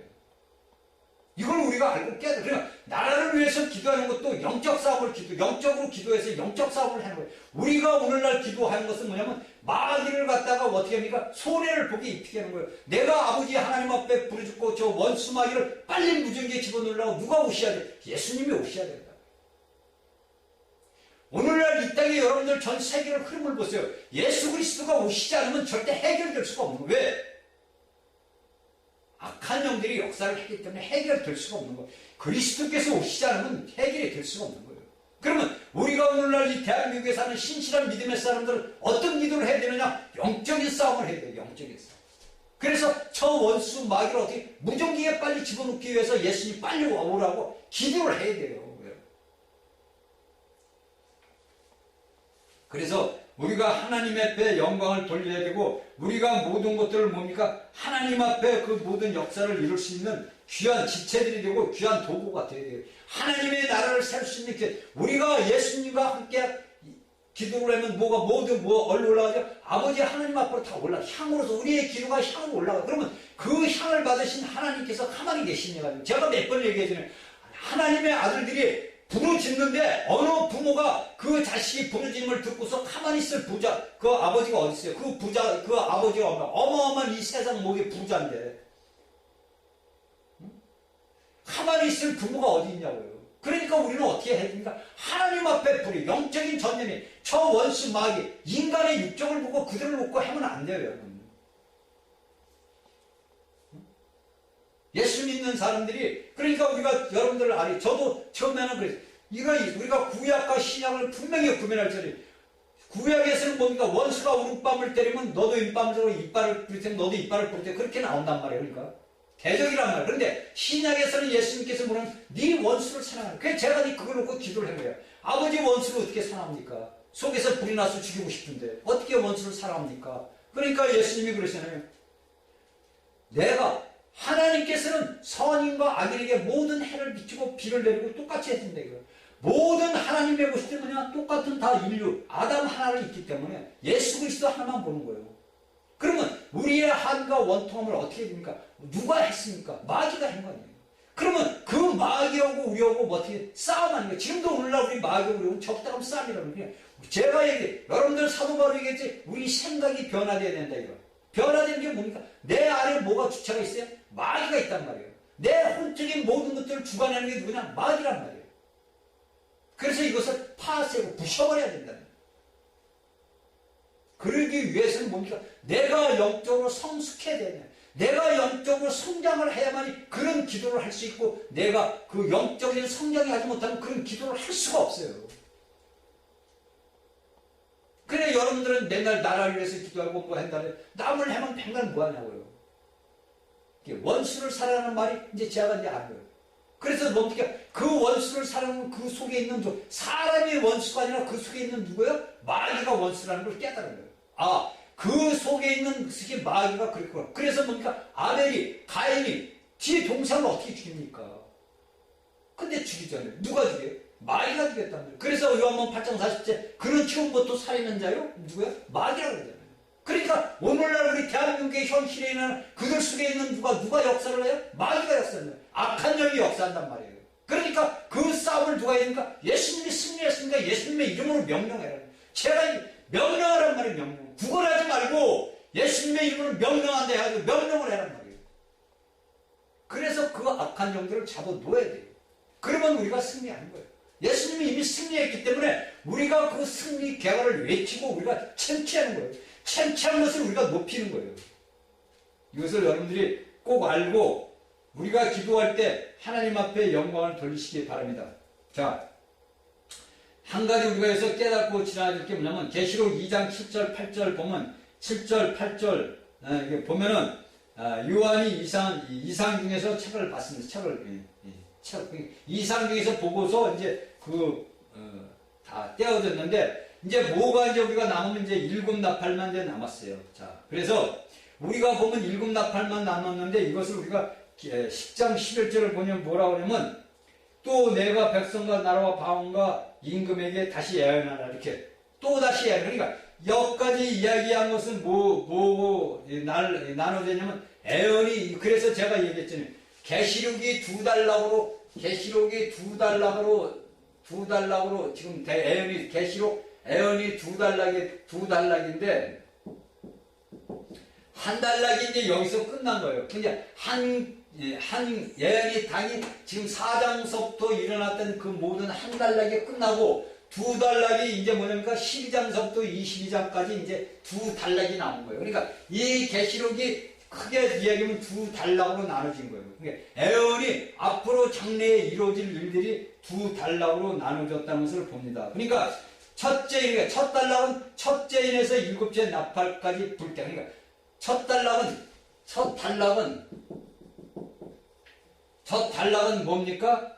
이걸 우리가 알고 깨야 돼. 그러니까 나라를 위해서 기도하는 것도 영적 싸움을 영적으로 기도해서 영적 싸움을 하는 거예요. 우리가 오늘날 기도하는 것은 뭐냐면 마귀를 갖다가 어떻게 합니까? 손해를 보게 입히게 하는 거예요. 내가 아버지 하나님 앞에 부르짖고 저 원수 마귀를 빨리 무전기에 집어넣으려고 누가 오셔야 돼? 예수님이 오셔야 된다. 오늘날 이 땅에 여러분들 전 세계를 흐름을 보세요. 예수 그리스도가 오시지 않으면 절대 해결될 수가 없는 거예요. 왜? 악한 영들이 역사를 했기 때문에 해결될 수가 없는 거예요. 그리스도께서 오시지 않으면 해결이 될 수가 없는 거예요. 그러면 우리가 오늘날 이 대한민국에 사는 신실한 믿음의 사람들은 어떤 기도를 해야 되느냐? 영적인 싸움을 해야 돼요. 영적인 싸움. 그래서 저 원수 마귀를 어떻게 무전기에 빨리 집어넣기 위해서 예수님 빨리 오라고 기도를 해야 돼요. 그래서 우리가 하나님 앞에 영광을 돌려야 되고 우리가 모든 것들을 뭡니까? 하나님 앞에 그 모든 역사를 이룰 수 있는 귀한 지체들이 되고 귀한 도구가 돼야 돼요. 하나님의 나라를 세울 수 있는 우리가 예수님과 함께 기도를 하면 얼로 올라가죠? 아버지 하나님 앞으로 다 올라가. 향으로서 우리의 기도가 향으로 올라가. 그러면 그 향을 받으신 하나님께서 가만히 계시냐고. 제가 몇 번 얘기하잖아요. 하나님의 아들들이 부르짖는데 어느 부모가 그 자식이 부르짖음을 듣고서 가만히 있을 부자, 그 아버지가 어디 있어요? 그 부자, 그 아버지가 어마어마한 이 세상 목의 부자인데 가만히 있을 부모가 어디 있냐고요. 그러니까 우리는 어떻게 해야 됩니까? 하나님 앞에 불이 영적인 전념이 저 원수 마귀 인간의 육적을 보고 그들을 놓고 하면 안 돼요. 여러분. 예수 믿는 사람들이 그러니까 우리가 여러분들 알이 저도 처음에는 그랬어요. 이거 우리가 구약과 신약을 분명히 구별할 처리. 구약에서는 뭡니까? 원수가 우룻밤을 때리면 너도 이빨을 들고 이빨을 부릴 테면 너도 이빨을 부릴 테 그렇게 나온단 말이에요. 그러니까 대적이란 말이에요. 그런데 신약에서는 예수님께서 물은 네 원수를 사랑하라. 그래서 제가 그걸 놓고 기도를 한 거예요. 아버지 원수를 어떻게 사랑합니까? 속에서 불이 나서 죽이고 싶은데 어떻게 원수를 사랑합니까? 그러니까 예수님이 그러시잖아요. 내가 하나님께서는 선인과 악인에게 모든 해를 비추고 비를 내리고 똑같이 해준다 이거예요. 모든 하나님의 모습이 뭐냐? 똑같은 다 인류 아담 하나를 있기 때문에 예수 그리스도 하나만 보는 거예요. 그러면 우리의 한과 원통함을 어떻게 됩니까? 누가 했습니까? 마귀가 한 거 아니에요. 그러면 그 마귀하고 우리하고 뭐 어떻게 싸움하는 거예요? 지금도 오늘날 우리 마귀하고 우리하고 적당한 싸움이라는 거예요. 제가 여러분들 사도 바로 얘기했지 우리 생각이 변화돼야 된다 이거. 변화된 게 뭡니까? 내 안에 뭐가 주체가 있어요? 마귀가 있단 말이에요. 내 혼적인 모든 것들을 주관하는 게 누구냐? 마귀란 말이에요. 그래서 이것을 파쇄하고 부셔버려야 된다는 거예요. 그러기 위해서는 뭡니까? 내가 영적으로 성숙해야 되냐. 내가 영적으로 성장을 해야만이 그런 기도를 할 수 있고 내가 그 영적인 성장이 하지 못하면 그런 기도를 할 수가 없어요. 그래 여러분들은 맨날 나라를 위해서 기도하고 뭐 한다래. 남을 해면 맨날 뭐 하냐고요. 원수를 사랑하는 말이 이제 제가 이제 안 거예요. 그래서 뭡니까? 그 원수를 사랑하는 그 속에 있는 사람이 원수가 아니라 그 속에 있는 누구예요? 마귀가 원수라는 걸 깨달은 거예요. 아, 그 속에 있는 그게 마귀가 그랬구나. 그래서 뭡니까? 아벨이, 가인이 뒤에 동생을 어떻게 죽입니까? 근데 죽이잖아요. 누가 죽여요? 마귀가 죽였단 말이에요. 그래서 요한복음 8장 40절 그는 처음부터 살인한 자요? 누구야? 마귀라고 그러잖아요. 그러니까 오늘날 우리 대한민국의 현실에 있는 그들 속에 있는 누가 역사를 해요? 마귀가 역사를 해요. 악한 영이 역사한단 말이에요. 그러니까 그 싸움을 누가 해야 됩니까? 예수님이 승리했으니까 예수님의 이름으로 명령해라. 제가 명령하란 말이에요. 명령. 구걸하지 말고 예수님의 이름으로 명령한다 해가지고 명령을 해란 말이에요. 그래서 그 악한 영들을 잡아놓아야 돼요. 그러면 우리가 승리하는 거예요. 예수님이 이미 승리했기 때문에 우리가 그 승리 개화를 외치고 우리가 챔치하는 거예요. 챔치하는 것을 우리가 높이는 거예요. 이것을 여러분들이 꼭 알고 우리가 기도할 때 하나님 앞에 영광을 돌리시기 바랍니다. 자, 한 가지 우리가 여기서 깨닫고 지나야 될 게 뭐냐면 계시록 2장 7절 8절 보면 7절 8절 이게 보면은 요한이 이상 중에서 책을 봤습니다. 이상 중에서 보고서 이제 다 떼어졌는데 이제 뭐가 이제 우리가 남으면 이제 일곱 나팔만 이제 남았어요. 자, 그래서 우리가 보면 일곱 나팔만 남았는데 이것을 우리가 10장 11절을 보면 뭐라고 하냐면 또 내가 백성과 나라와 방언과 임금에게 다시 예언하라 이렇게 또 다시 예언. 그러니까 여기까지 이야기한 것은 나눠졌냐면 예언이 그래서 제가 얘기했잖아요. 계시록이 두 달락으로 지금 예언이 계시록 예언이 두 달락인데 한 달락이 이제 여기서 끝난 거예요. 근데 한 예언이 당이 지금 4장서부터 일어났던 그 모든 한 달락이 끝나고 두 달락이 이제 뭐냐니까 12장서부터 22장까지 이제 두 달락이 나온 거예요. 그러니까 이 계시록이 크게 이야기하면 두 달락으로 나눠진 거예요. 그러니까 예언이 앞으로 장래에 이루어질 일들이 두 달락으로 나눠졌다는 것을 봅니다. 그러니까 첫 달락은 첫째인에서 일곱째 나팔까지 불 때. 그러니까 첫 달락은 뭡니까?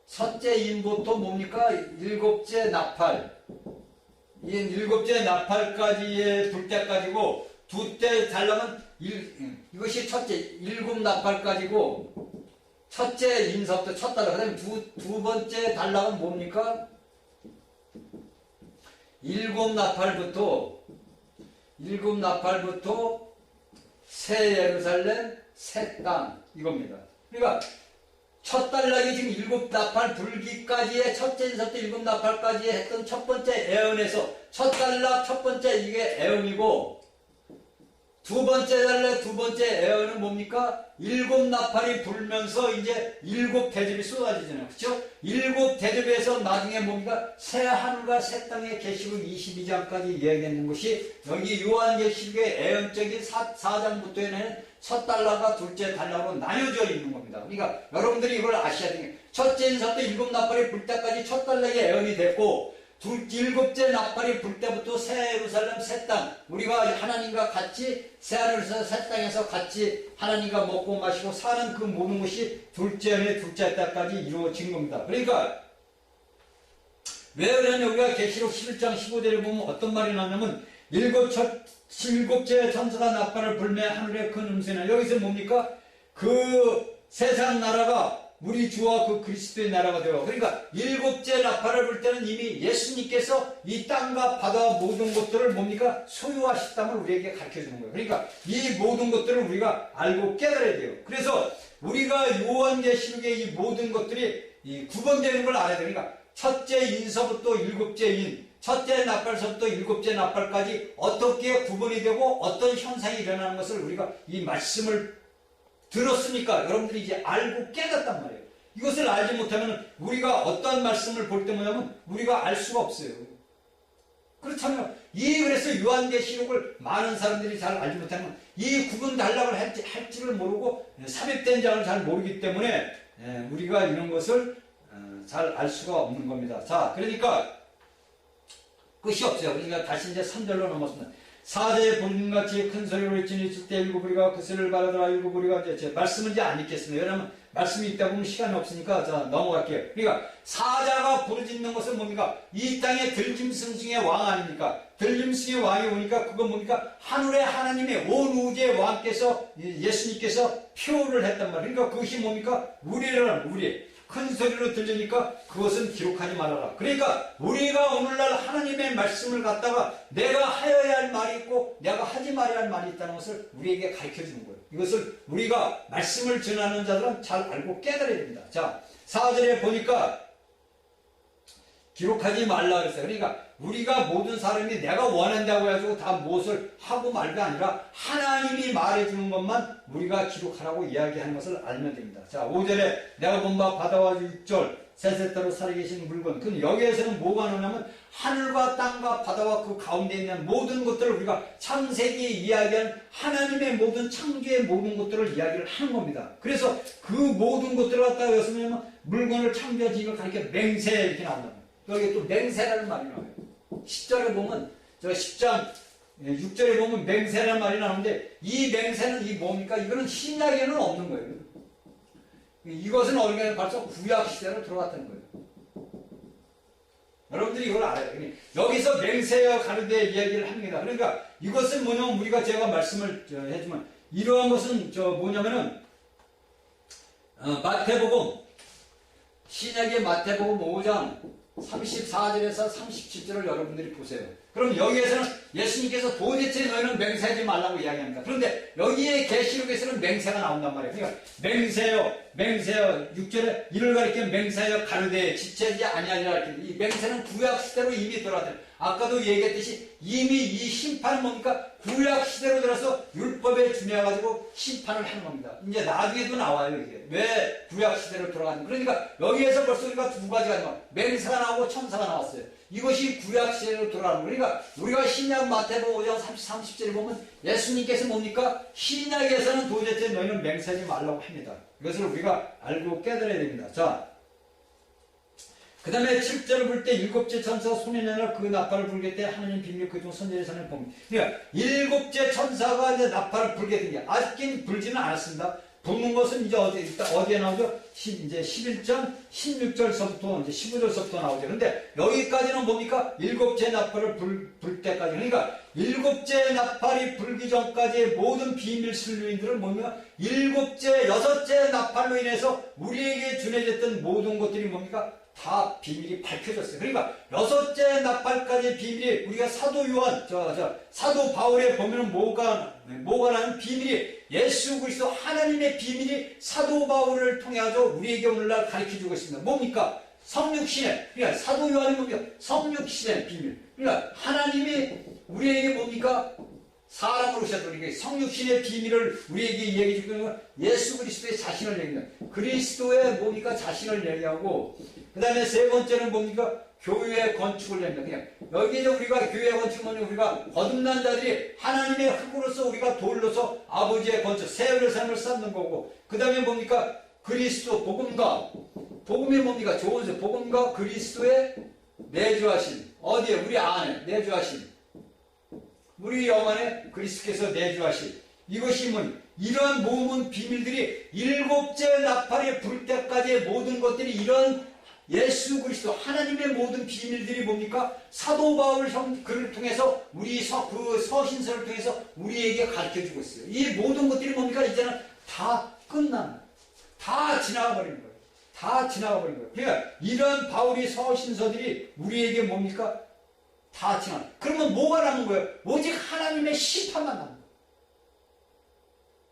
첫째인부터 뭡니까? 일곱째 나팔. 이 일곱째 나팔까지의 불 때까지고, 두째 달락은 이것이 일곱 나팔까지고, 첫째 인서부터 첫 달락. 그 다음에 두 번째 달락은 뭡니까? 일곱 나팔부터 새 예루살렘, 새 땅, 이겁니다. 그러니까 첫 단락이 지금 일곱 나팔 불기까지의 첫째 인사부터 일곱 나팔까지 했던 첫 번째 애언에서 첫 단락 첫 번째 이게 애언이고 두 번째 단락 두 번째 애언은 뭡니까? 일곱 나팔이 불면서 이제 일곱 대접이 쏟아지잖아요. 그렇죠? 일곱 대접에서 나중에 뭡니까? 새 하늘과 새 땅의 계시록 22장까지 이야기하는 것이 여기 요한계시록의 애언적인 4장부터에는 첫 단락과 둘째 단락으로 나뉘어져 있는 겁니다. 그러니까 여러분들이 이걸 아셔야 돼요. 첫째 인사부터 일곱 나팔이 불 때까지 첫 단락의 애언이 됐고 일곱째 나팔이 불 때부터 새 예루살렘 새 땅 우리가 하나님과 같이 새 하늘에서 새 땅에서 같이 하나님과 먹고 마시고 사는 그 모든 것이 둘째 해 둘째 때까지 이루어진 겁니다. 그러니까 왜 그러냐 우리가 계시록 11장 15절에 보면 어떤 말이 나냐면 일곱째 천사가 나팔을 불매 하늘에 큰 음성이 여기서 뭡니까? 그 세상 나라가 우리 주와 그 그리스도의 나라가 되어 그러니까 일곱째 나팔을 불 때는 이미 예수님께서 이 땅과 바다와 모든 것들을 뭡니까? 소유하셨다는 우리에게 가르쳐주는 거예요. 그러니까 이 모든 것들을 우리가 알고 깨달아야 돼요. 그래서 우리가 요한계시록의 이 모든 것들이 구분되는 걸 알아야 돼요. 그러니까 첫째 인서부터 일곱째 인 첫째 나팔서부터 일곱째 나팔까지 어떻게 구분이 되고 어떤 현상이 일어나는 것을 우리가 이 말씀을 들었으니까 여러분들이 이제 알고 깨닫단 말이에요. 이것을 알지 못하면 우리가 어떠한 말씀을 볼 때 뭐냐면 우리가 알 수가 없어요. 그렇다면 그래서 요한계시록을 많은 사람들이 잘 알지 못하면 이 구분 단락을 할지를 모르고 삽입된 장을 잘 모르기 때문에 우리가 이런 것을 잘 알 수가 없는 겁니다. 자, 그러니까 끝이 없어요. 그러니까 다시 이제 3절로 넘었습니다. 사제의 본인같이 큰 소리로 외치니 있을 때 일곱 부리가 그 소리를 받아들어 일곱 부리가 이제 말씀은 이제 안 읽겠습니다. 왜냐하면 말씀이 있다 보면 시간이 없으니까 자 넘어갈게요. 그러니까 사자가 부르짖는 것은 뭡니까? 이 땅의 들짐승중의 왕 아닙니까? 들짐승의 왕이 오니까 그건 뭡니까? 하늘의 하나님의 온 우주의 왕께서 예수님께서 표를 했단 말이에요. 그러니까 그것이 뭡니까? 우리 큰 소리로 들리니까 그것은 기록하지 말아라. 그러니까 우리가 오늘날 하나님의 말씀을 갖다가 내가 하여야 할 말이 있고 내가 하지 말아야 할 말이 있다는 것을 우리에게 가르쳐주는 거예요. 이것을 우리가 말씀을 전하는 자들은 잘 알고 깨달아야 됩니다. 자, 4절에 보니까 기록하지 말라 그랬어요. 그러니까 우리가 모든 사람이 내가 원한다고 해가지고 다 무엇을 하고 말가 아니라 하나님이 말해주는 것만 우리가 기록하라고 이야기하는 것을 알면 됩니다. 자, 5절에 내가 본 바 바다와 6절 세세대로 살아계신 물건. 그럼 여기에서는 뭐가 나오냐면 하늘과 땅과 바다와 그 가운데 있는 모든 것들을 우리가 창세기 이야기한 하나님의 모든 창조의 모든 것들을 이야기를 하는 겁니다. 그래서 그 모든 것들을 갖다가 여기서 뭐냐면 물건을 창조하지 이걸 가리켜 맹세 이렇게 나온다. 여기 또 맹세라는 말이 나와요. 10절에 보면, 저 10장 6절에 보면 맹세라는 말이 나오는데, 이 맹세는 이 뭡니까? 이거는 신약에는 없는 거예요. 이것은 어디가 벌써 구약시대로 들어갔다는 거예요. 여러분들이 이걸 알아요. 여기서 맹세와 가르되 이야기를 합니다. 그러니까 이것은 뭐냐면 우리가 제가 말씀을 해주면, 이러한 것은 뭐냐면은, 마태복음, 신약의 마태복음 5장 34절에서 37절을 여러분들이 보세요. 그럼 여기에서는 예수님께서 도대체 너희는 맹세하지 말라고 이야기합니다. 그런데 여기에 계시록에서는 맹세가 나온단 말이에요. 그러니까 맹세요 6절에 이를 가리켜 맹세하여 가르되 지체하지 아니하리라. 이 맹세는 구약시대로 이미 들어왔대요. 아까도 얘기했듯이 이미 이 심판은 뭡니까? 구약시대로 들어서 율법에 준해가지고 심판을 하는 겁니다. 이제 나중에도 나와요. 이게 왜 구약시대로 들어갔는가? 그러니까 여기에서 벌써 우리가 두 가지가 나와요. 맹세가 나오고 천사가 나왔어요. 이것이 구약시대로 돌아가는 거예요. 그러니까 우리가 신약 마태복음 5장 30절에 보면 예수님께서 뭡니까? 신약에서는 도대체 너희는 맹세하지 말라고 합니다. 이것을 우리가 알고 깨달아야 됩니다. 자, 그 다음에 7절을 불 때 일곱째 천사가 손에 내나 그 나팔을 불게 때 하나님 비밀 그중 선지자의 산을 봅니다. 그러니까 일곱째 천사가 이제 나팔을 불게 된 게 아직은 불지는 않았습니다. 부는 것은 이제 어디에 나오죠? 이제 11장 16절서부터 이제 15절서부터 나오죠. 그런데 여기까지는 뭡니까? 일곱째 나팔을 불 때까지. 그러니까 일곱째 나팔이 불기 전까지의 모든 비밀 순류인들은 뭡니까? 일곱째, 여섯째 나팔로 인해서 우리에게 준해졌던 모든 것들이 뭡니까? 다 비밀이 밝혀졌어요. 그러니까 여섯째 나팔까지 비밀이 우리가 사도 요한, 사도 바울에 보면 뭐가 나는 비밀이 예수 그리스도 하나님의 비밀이 사도 바울을 통해서 우리에게 오늘날 가르쳐주고 있습니다. 뭡니까? 성육신의, 그러니까 사도 요한이 뭡니까? 성육신의 비밀. 그러니까 하나님이 우리에게 뭡니까? 사람으로 오셨던 성육신의 비밀을 우리에게 이야기해 주는 건 예수 그리스도의 자신을 얘기합니다. 그리스도의 뭡니까? 자신을 얘기하고, 그 다음에 세 번째는 뭡니까? 교회의 건축을 얘기합니다. 그냥 여기에 우리가 교회의 건축은 우리가 거듭난 자들이 하나님의 흙으로서 우리가 돌로서 아버지의 건축, 세월의 삶을 쌓는 거고, 그 다음에 뭡니까? 그리스도, 복음이 뭡니까? 좋은 소, 복음과 그리스도의 내주하신, 어디에? 우리 안에 내주하신, 우리 영 안에 그리스도께서 내주하신, 이것이 이러한 모든 비밀들이 일곱째 나팔이 불 때까지의 모든 것들이 이런 예수 그리스도 하나님의 모든 비밀들이 뭡니까? 사도 바울 글을 통해서 그 서신서를 통해서 우리에게 가르쳐주고 있어요. 이 모든 것들이 뭡니까? 이제는 다 다 지나가 버린 거예요. 다 지나가 버린 거예요. 그러니까 이런 바울의 서신서들이 우리에게 뭡니까? 다 지나가. 그러면 뭐가 남은 거예요? 오직 하나님의 심판만 남은 거예요.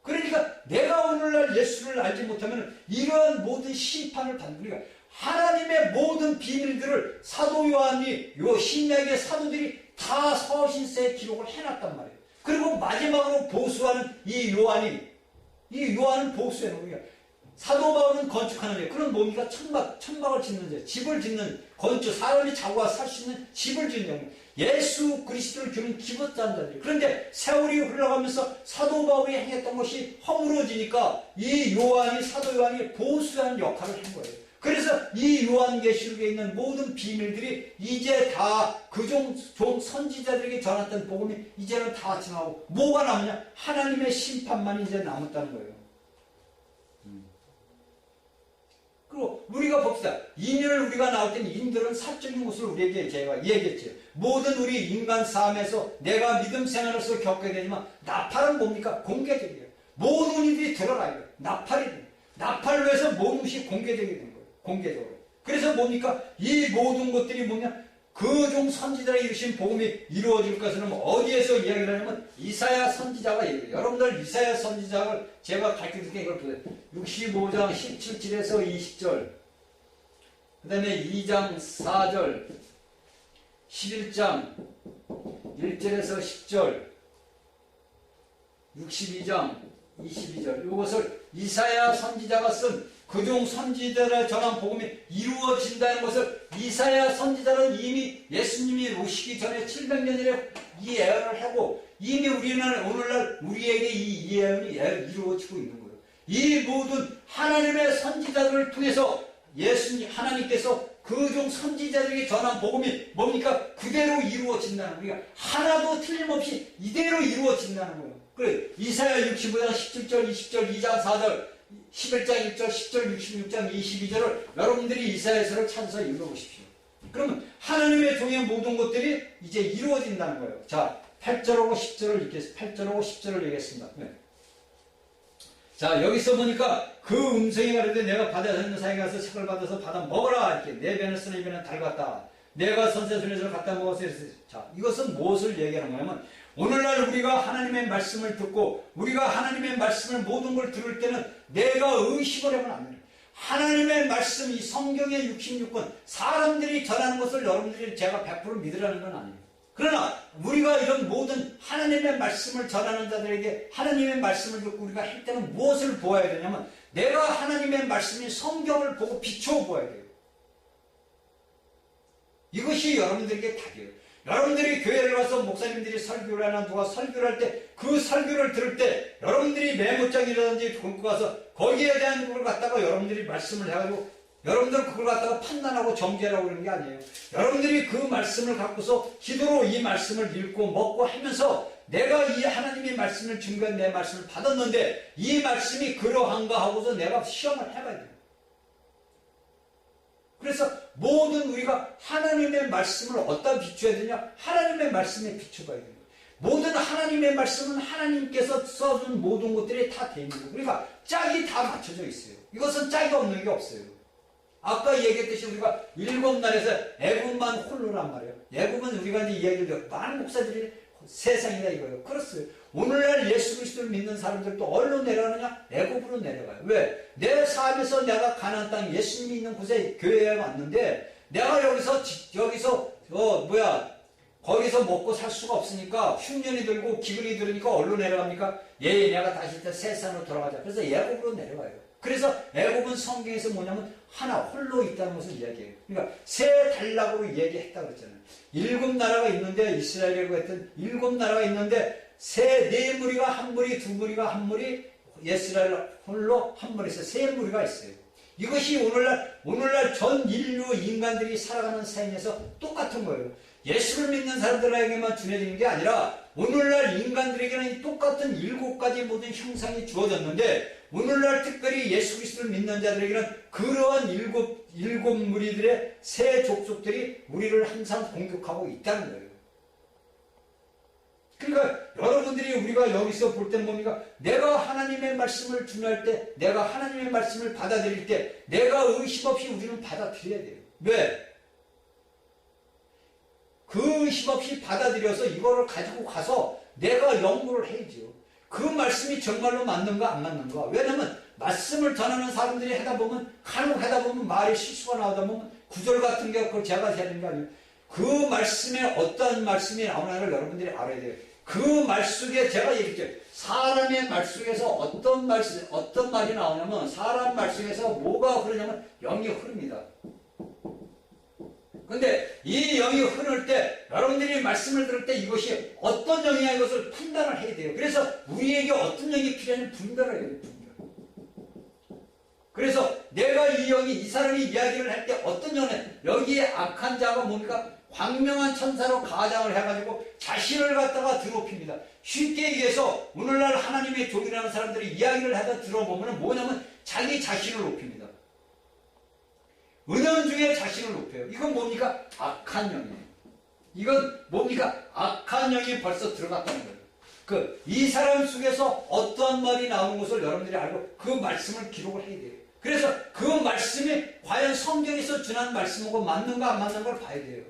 그러니까 내가 오늘날 예수를 알지 못하면 이러한 모든 심판을 받는 거예요. 하나님의 모든 비밀들을 사도 요한이 신약의 사도들이 다 서신서에 기록을 해놨단 말이에요. 그리고 마지막으로 보수하는 이 요한은 보수해놓은 거예요. 사도 바울은 건축하는 거예요. 그럼 뭡니까? 천막을 짓는 거예요. 집을 짓는 건축, 사람이 자고 살 수 있는 집을 짓는 거예요. 예수 그리스도를 주는 기업자들이. 그런데 세월이 흘러가면서 사도 바울이 행했던 것이 허물어지니까 이 사도 요한이 보수하는 역할을 한 거예요. 그래서 이 요한계시록에 있는 모든 비밀들이 이제 다 그종 선지자들에게 전했던 복음이 이제는 다 지나고 뭐가 남느냐? 하나님의 심판만 이제 남았다는 거예요. 그리고 우리가 봅시다. 인을 우리가 나올 때는 인들은 사적인 것을 우리에게 제가 얘기했죠. 모든 우리 인간 삶에서 내가 믿음 생활에서 겪게 되지만 나팔은 뭡니까? 공개적이에요. 모든 이들이 들어가요. 나팔로 해서 모든 것이 공개적이 된 거예요. 공개적으로. 그래서 뭡니까? 이 모든 것들이 뭐냐? 그종 선지자가 이루신 복음이 이루어질 것은 어디에서 이야기를 하냐면 이사야 선지자가 얘기해요. 여러분들 이사야 선지자를 제가 가르쳐드릴게요. 이걸 보세요. 65장 17절에서 20절, 그 다음에 2장 4절, 11장 1절에서 10절, 62장 22절, 이것을 이사야 선지자가 쓴 그종 선지자를 전한 복음이 이루어진다는 것을 이사야 선지자는 이미 예수님이 오시기 전에 700년 전에 이 예언을 하고 이미 우리는 오늘날 우리에게 이 예언이 이루어지고 있는 거예요. 이 모든 하나님의 선지자들을 통해서 하나님께서 그종 선지자들에게 전한 복음이 뭡니까? 그대로 이루어진다는 거예요. 그러니까 하나도 틀림없이 이대로 이루어진다는 거예요. 그래, 이사야 65장 17절, 20절, 2장 4절, 11장 1절, 10절, 66장 22절을 여러분들이 이사야서를 찾아서 읽어보십시오. 그러면 하나님의 종의 모든 것들이 이제 이루어진다는 거예요. 자, 8절하고 10절을 읽겠습니다. 8절하고 10절을 읽겠습니다. 네. 자, 여기서 보니까 그 음성이 말하되 내가 바다에 있는 사람이 가서 책을 받아서 받아 먹어라. 이렇게 내 배는 쓰는 입에는 달갔다. 내가 선새순에서 갖다 먹었어. 자, 이것은 무엇을 얘기하는 거냐면 오늘날 우리가 하나님의 말씀을 듣고 우리가 하나님의 말씀을 모든 걸 들을 때는 내가 의식을 하면 안 돼요. 하나님의 말씀, 이 성경의 66권 사람들이 전하는 것을 여러분들이 제가 100% 믿으라는 건 아니에요. 그러나 우리가 이런 모든 하나님의 말씀을 전하는 자들에게 하나님의 말씀을 듣고 우리가 할 때는 무엇을 보아야 되냐면 내가 하나님의 말씀인 성경을 보고 비추어 보아야 돼요. 이것이 여러분들에게 답이에요. 여러분들이 교회를 가서 목사님들이 설교를 하나 누가 설교를 할 때 그 설교를 들을 때 여러분들이 메모장이라든지 갖고 가서 거기에 대한 걸 갖다가 여러분들이 말씀을 해가지고 여러분들 그걸 갖다가 판단하고 정죄하라고 그러는 게 아니에요. 여러분들이 그 말씀을 갖고서 기도로 이 말씀을 읽고 먹고 하면서 내가 이 하나님의 말씀을 준비한 내 말씀을 받았는데 이 말씀이 그러한가 하고서 내가 시험을 해봐야 돼요. 그래서 모든 우리가 하나님의 말씀을 어디다 비춰야 되냐? 하나님의 말씀에 비춰봐야 돼요. 모든 하나님의 말씀은 하나님께서 써준 모든 것들이 다 돼 있는 거예요. 그러니까 짝이 다 맞춰져 있어요. 이것은 짝이 없는 게 없어요. 아까 얘기했듯이 우리가 7날에서 애굽만 홀로란 말이에요. 애굽은 우리가 이제 이야기를 많은 목사들이 세상이다 이거예요. 그렇어요. 오늘날 예수 그리스도를 믿는 사람들도 어디로 내려가느냐? 애굽으로 내려가요. 왜? 내 삶에서 내가 가나안 땅 예수님이 있는 곳에 교회에 왔는데 내가 거기서 먹고 살 수가 없으니까 흉년이 들고 기근이 들으니까 어디로 내려갑니까? 내가 다시 세상으로 돌아가자. 그래서 애굽으로 내려가요. 그래서 애굽은 성경에서 뭐냐면 하나 홀로 있다는 것을 이야기해요. 그러니까 세 단락으로 얘기했다고 그랬잖아요. 7나라가 있는데 이스라엘이라고 했던 7나라가 있는데 네 무리가 한 무리, 두 무리가 한 무리, 이스라엘 홀로 한 무리에서 세 무리가 있어요. 이것이 오늘날 전 인류 인간들이 살아가는 삶에서 똑같은 거예요. 예수를 믿는 사람들에게만 주어지는 게 아니라 오늘날 인간들에게는 똑같은 7가지 모든 형상이 주어졌는데 오늘날 특별히 예수 그리스도를 믿는 자들에게는 그러한 일곱 무리들의 세 족속들이 우리를 항상 공격하고 있다는 거예요. 그러니까 여러분들이 우리가 여기서 볼 때는 뭡니까? 내가 하나님의 말씀을 준할 때, 내가 하나님의 말씀을 받아들일 때 내가 의심 없이 우리는 받아들여야 돼요. 왜? 그 의심 없이 받아들여서 이거를 가지고 가서 내가 연구를 해야죠. 그 말씀이 정말로 맞는가 안 맞는가. 왜냐면 말씀을 전하는 사람들이 간혹 하다 보면 말에 실수가 나오다 보면 구절 같은 게 그걸 제가 해야 되는 게 아니에요. 그 말씀에 어떤 말씀이 나오나를 여러분들이 알아야 돼요. 그 말 속에 제가 얘기했죠. 사람의 말 속에서 어떤 말이 나오냐면 사람 말 속에서 뭐가 흐르냐면 영이 흐릅니다. 근데 이 영이 흐를 때 여러분들이 말씀을 들을 때 이것이 어떤 영이냐 이것을 판단을 해야 돼요. 그래서 우리에게 어떤 영이 필요한지 분별을 해야 돼요. 그래서 내가 이 사람이 이야기를 할 때 어떤 영은 여기에 악한 자가 뭡니까? 광명한 천사로 가장을 해가지고 자신을 갖다가 드높입니다. 쉽게 얘기해서 오늘날 하나님의 종이라는 사람들이 이야기를 하다 들어보면 뭐냐면 자기 자신을 높입니다. 은연중에 자신을 높여요. 이건 뭡니까? 악한 영이에요. 이건 뭡니까? 악한 영이 벌써 들어갔다는 거예요. 이 사람 속에서 어떠한 말이 나오는 것을 여러분들이 알고 그 말씀을 기록을 해야 돼요. 그래서 그 말씀이 과연 성경에서 전한 말씀하고 맞는가 안 맞는 걸 봐야 돼요.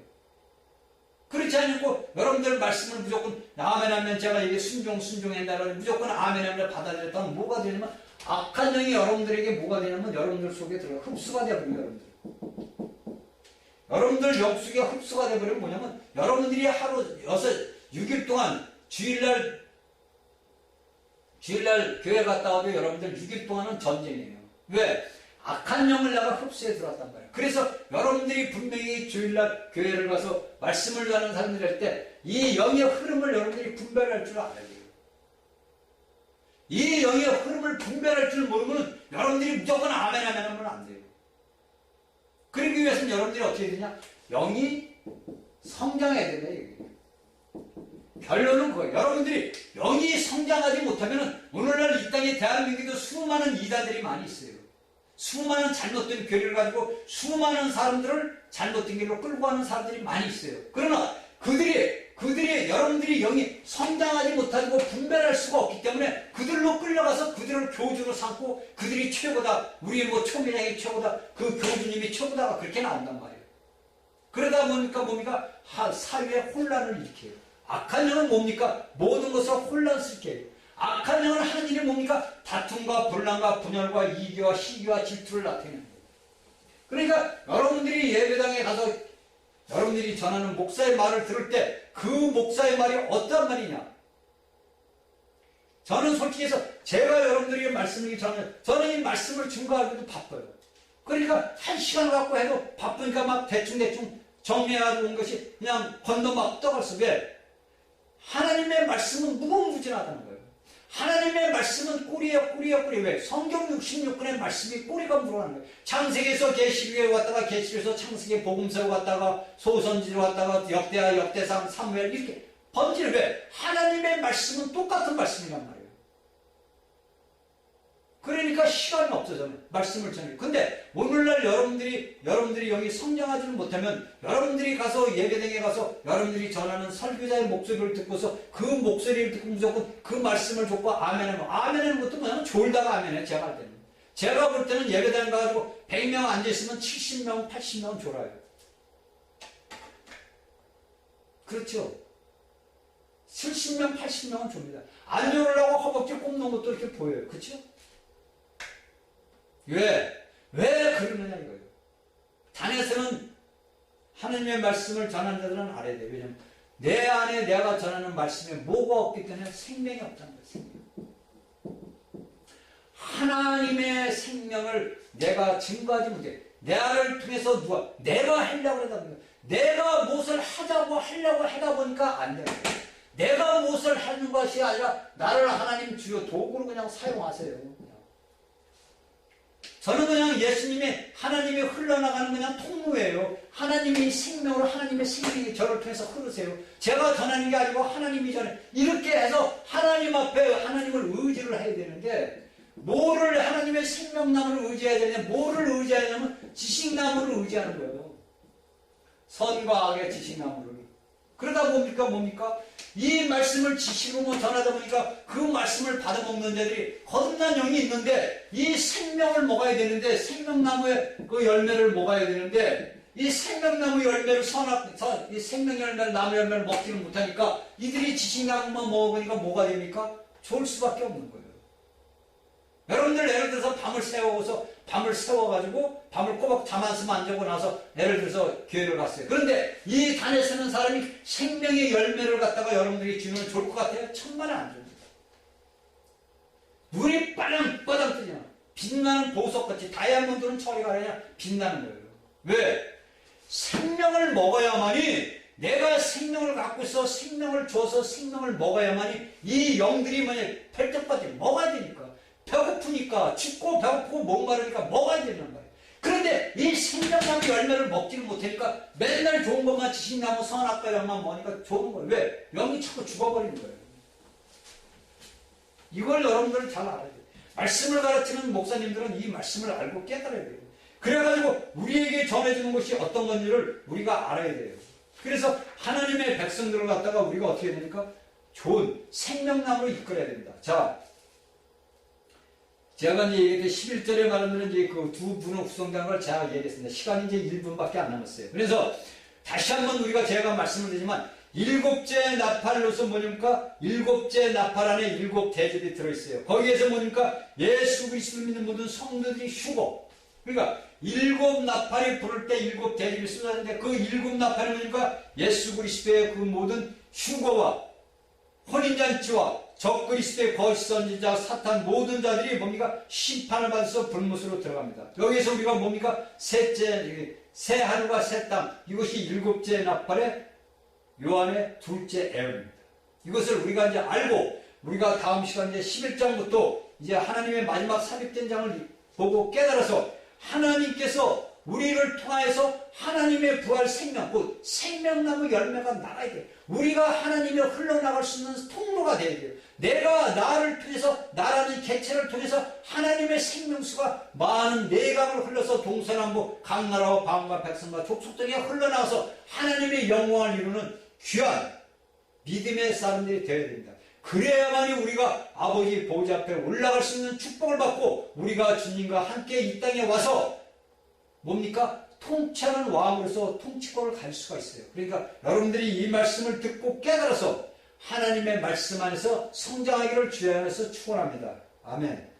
그렇지 않고 여러분들 말씀을 무조건 아멘 하면 제가 이게 순종한다라고 무조건 아멘 하면 받아들였다면 뭐가 되냐면 악한 영이 여러분들에게 뭐가 되냐면 여러분들 속에 들어가 흡수가 되어버려요. 여러분들 영 속에 흡수가 되어버리면 뭐냐면 여러분들이 하루 6일 동안 주일날 교회 갔다 와도 여러분들 6일 동안은 전쟁이에요. 왜? 악한 영을 내가 흡수해 들어왔단 말이에요. 그래서 여러분들이 분명히 주일날 교회를 가서 말씀을 전하는 사람들이 할 때 이 영의 흐름을 여러분들이 분별할 줄 알아야 돼요. 이 영의 흐름을 분별할 줄 모르면 여러분들이 무조건 아멘 하면 안 돼요. 그러기 위해서는 여러분들이 어떻게 해야 되냐? 영이 성장해야 된다. 결론은 그거예요. 여러분들이 영이 성장하지 못하면 오늘날 이 땅에 대한민국에도 수많은 이단들이 많이 있어요. 수많은 잘못된 교리를 가지고 수많은 사람들을 잘못된 길로 끌고 가는 사람들이 많이 있어요. 그러나 그들이 여러분들이 영이 성장하지 못하고 분별할 수가 없기 때문에 그들로 끌려가서 그들을 교주로 삼고 그들이 최고다. 우리 초미장이 최고다. 그 교주님이 최고다가 그렇게 나온단 말이에요. 그러다 보니까 사회에 혼란을 일으켜요. 악한 영은 뭡니까? 모든 것을 혼란스럽게 해요. 악한 영은 하는 일이 뭡니까? 다툼과 분란과 분열과 이기와 시기와 질투를 나타내는 거예요. 그러니까 여러분들이 예배당에 가서 여러분들이 전하는 목사의 말을 들을 때 그 목사의 말이 어떤 말이냐? 저는 솔직히 해서 제가 여러분들에게 말씀을 전하면 저는 이 말씀을 증거하기도 바빠요. 그러니까 1시간 갖고 해도 바쁘니까 막 대충 정리해가지고 온 것이 그냥 건너 막 떠갔어. 왜? 하나님의 말씀은 무궁무진하다는 거예요. 하나님의 말씀은 꿀이에요. 왜? 성경 66권의 말씀이 꼬리가 물어가는 거예요. 창세기에서 계시록에 왔다가 계시록에서 창세기 복음서에 왔다가 소선지로 왔다가 역대하, 역대상, 사무엘 이렇게 번지는 왜? 하나님의 말씀은 똑같은 말씀이란 말이에요. 그러니까 시간이 없어져요. 말씀을 전해요. 근데 오늘날 여러분들이 여기 성장하지는 못하면 여러분들이 가서 예배당에 가서 여러분들이 전하는 설교자의 목소리를 듣고서 그 목소리를 듣고 무조건 그 말씀을 듣고 아멘하는 것도 뭐냐면 졸다가 아멘해. 제가 할 때는. 제가 볼 때는 예배당 가가지고 100명 앉아있으면 70명, 80명은 졸아요. 그렇죠. 70명, 80명은 줍니다. 안 졸으려고 허벅지 꼽는 것도 이렇게 보여요. 그렇죠? 왜 그러느냐 이거예요. 단에서는 하느님의 말씀을 전하는 자들은 알아야 돼요. 왜냐하면 내 안에 내가 전하는 말씀에 뭐가 없기 때문에 생명이 없다는 거예요. 생명. 하나님의 생명을 내가 증거하지 못해. 나를 통해서 내가 하려고 하다 보니까 내가 무엇을 하자고 하려고 하다 보니까 안 되는 거예요. 내가 무엇을 하는 것이 아니라 나를 하나님 주요 도구로 그냥 사용하세요. 저는 그냥 예수님의 하나님이 흘러나가는 그냥 통로예요. 하나님의 생명으로 하나님의 생명이 저를 통해서 흐르세요. 제가 전하는 게 아니고 하나님이 전해. 이렇게 해서 하나님 앞에 하나님을 의지를 해야 되는데 뭐를 하나님의 생명나무를 의지해야 되냐? 뭐를 의지하냐면 지식나무를 의지하는 거예요. 선과 악의 지식나무를. 그러다 뭡니까? 이 말씀을 지식으로 전하다 보니까 그 말씀을 받아먹는 자들이 거듭난 영이 있는데 이 생명을 먹어야 되는데 생명나무의 그 열매를 먹어야 되는데 이 생명나무 열매를 이 생명 열매를 나무 열매를 먹지는 못하니까 이들이 지식나무만 먹으니까 뭐가 됩니까? 좋을 수밖에 없는 거예요. 여러분들 예를 들어서 밤을 세워가지고 밤을 꼬박 잠 안 쓰면 안 자고 나서 예를 들어서 교회를 갔어요. 그런데 이 단에 서는 사람이 생명의 열매를 갖다가 여러분들이 주면 좋을 것 같아요? 천만에 안 줍니다. 눈이 빠랑빠랑 뜨잖아. 빛나는 보석같이 다이아몬드는 처리가 아니라 빛나는 거예요. 왜? 생명을 먹어야만이 내가 생명을 갖고 있어 생명을 줘서 생명을 먹어야만이 이 영들이 펄쩍빠져 먹어야 되니까. 배고프니까 춥고 배고프고 목마르니까 먹어야 되는 거예요. 그런데 이 생명나무 열매를 먹지를 못하니까 맨날 좋은 것만 지식나무 선악과 영만 먹으니까 좋은 거예요. 왜? 영이 자꾸 죽어버리는 거예요. 이걸 여러분들은 잘 알아야 돼요. 말씀을 가르치는 목사님들은 이 말씀을 알고 깨달아야 돼요. 그래가지고 우리에게 전해주는 것이 어떤 건지를 우리가 알아야 돼요. 그래서 하나님의 백성들을 갖다가 우리가 어떻게 해야 됩니까? 좋은 생명나무로 이끌어야 됩니다. 자, 제가 이제 얘기했던 11절에 말하면 이제 그 두 분의 후성자인 걸 제가 얘기했습니다. 시간이 이제 1분밖에 안 남았어요. 그래서 다시 한번 우리가 제가 말씀을 드리지만 일곱째 나팔로서 뭐니까 일곱째 나팔 안에 일곱 대접이 들어있어요. 거기에서 뭐니까 예수 그리스도를 믿는 모든 성도들이 휴고. 그러니까 일곱 나팔이 부를 때 일곱 대접이 쏟아지는데 그 일곱 나팔이 뭐니까 예수 그리스도의 그 모든 휴거와 혼인잔치와 적그리스도의 거짓 선지자 사탄 모든 자들이 뭡니까? 심판을 받아서 불못으로 들어갑니다. 여기서 우리가 뭡니까? 새 하늘과 새 땅, 이것이 일곱째 나팔의 요한의 둘째 애언입니다. 이것을 우리가 이제 알고 우리가 다음 시간 이제 11장부터 이제 하나님의 마지막 삽입된 장을 보고 깨달아서 하나님께서 우리를 통하여서 하나님의 부활 생명, 곧 생명나무 열매가 나가야 돼요. 우리가 하나님의 흘러나갈 수 있는 통로가 돼야 돼요. 내가 나를 통해서, 나라는 개체를 통해서 하나님의 생명수가 많은 내강을 흘러서 동서남북 강나라와 방과 백성과 족속들이 흘러나와서 하나님의 영광을 이루는 귀한 믿음의 사람들이 되어야 됩니다. 그래야만이 우리가 아버지 보좌 앞에 올라갈 수 있는 축복을 받고 우리가 주님과 함께 이 땅에 와서 뭡니까? 통치하는 왕으로서 통치권을 가질 수가 있어요. 그러니까 여러분들이 이 말씀을 듣고 깨달아서 하나님의 말씀 안에서 성장하기를 주여 안에서 축원합니다. 아멘.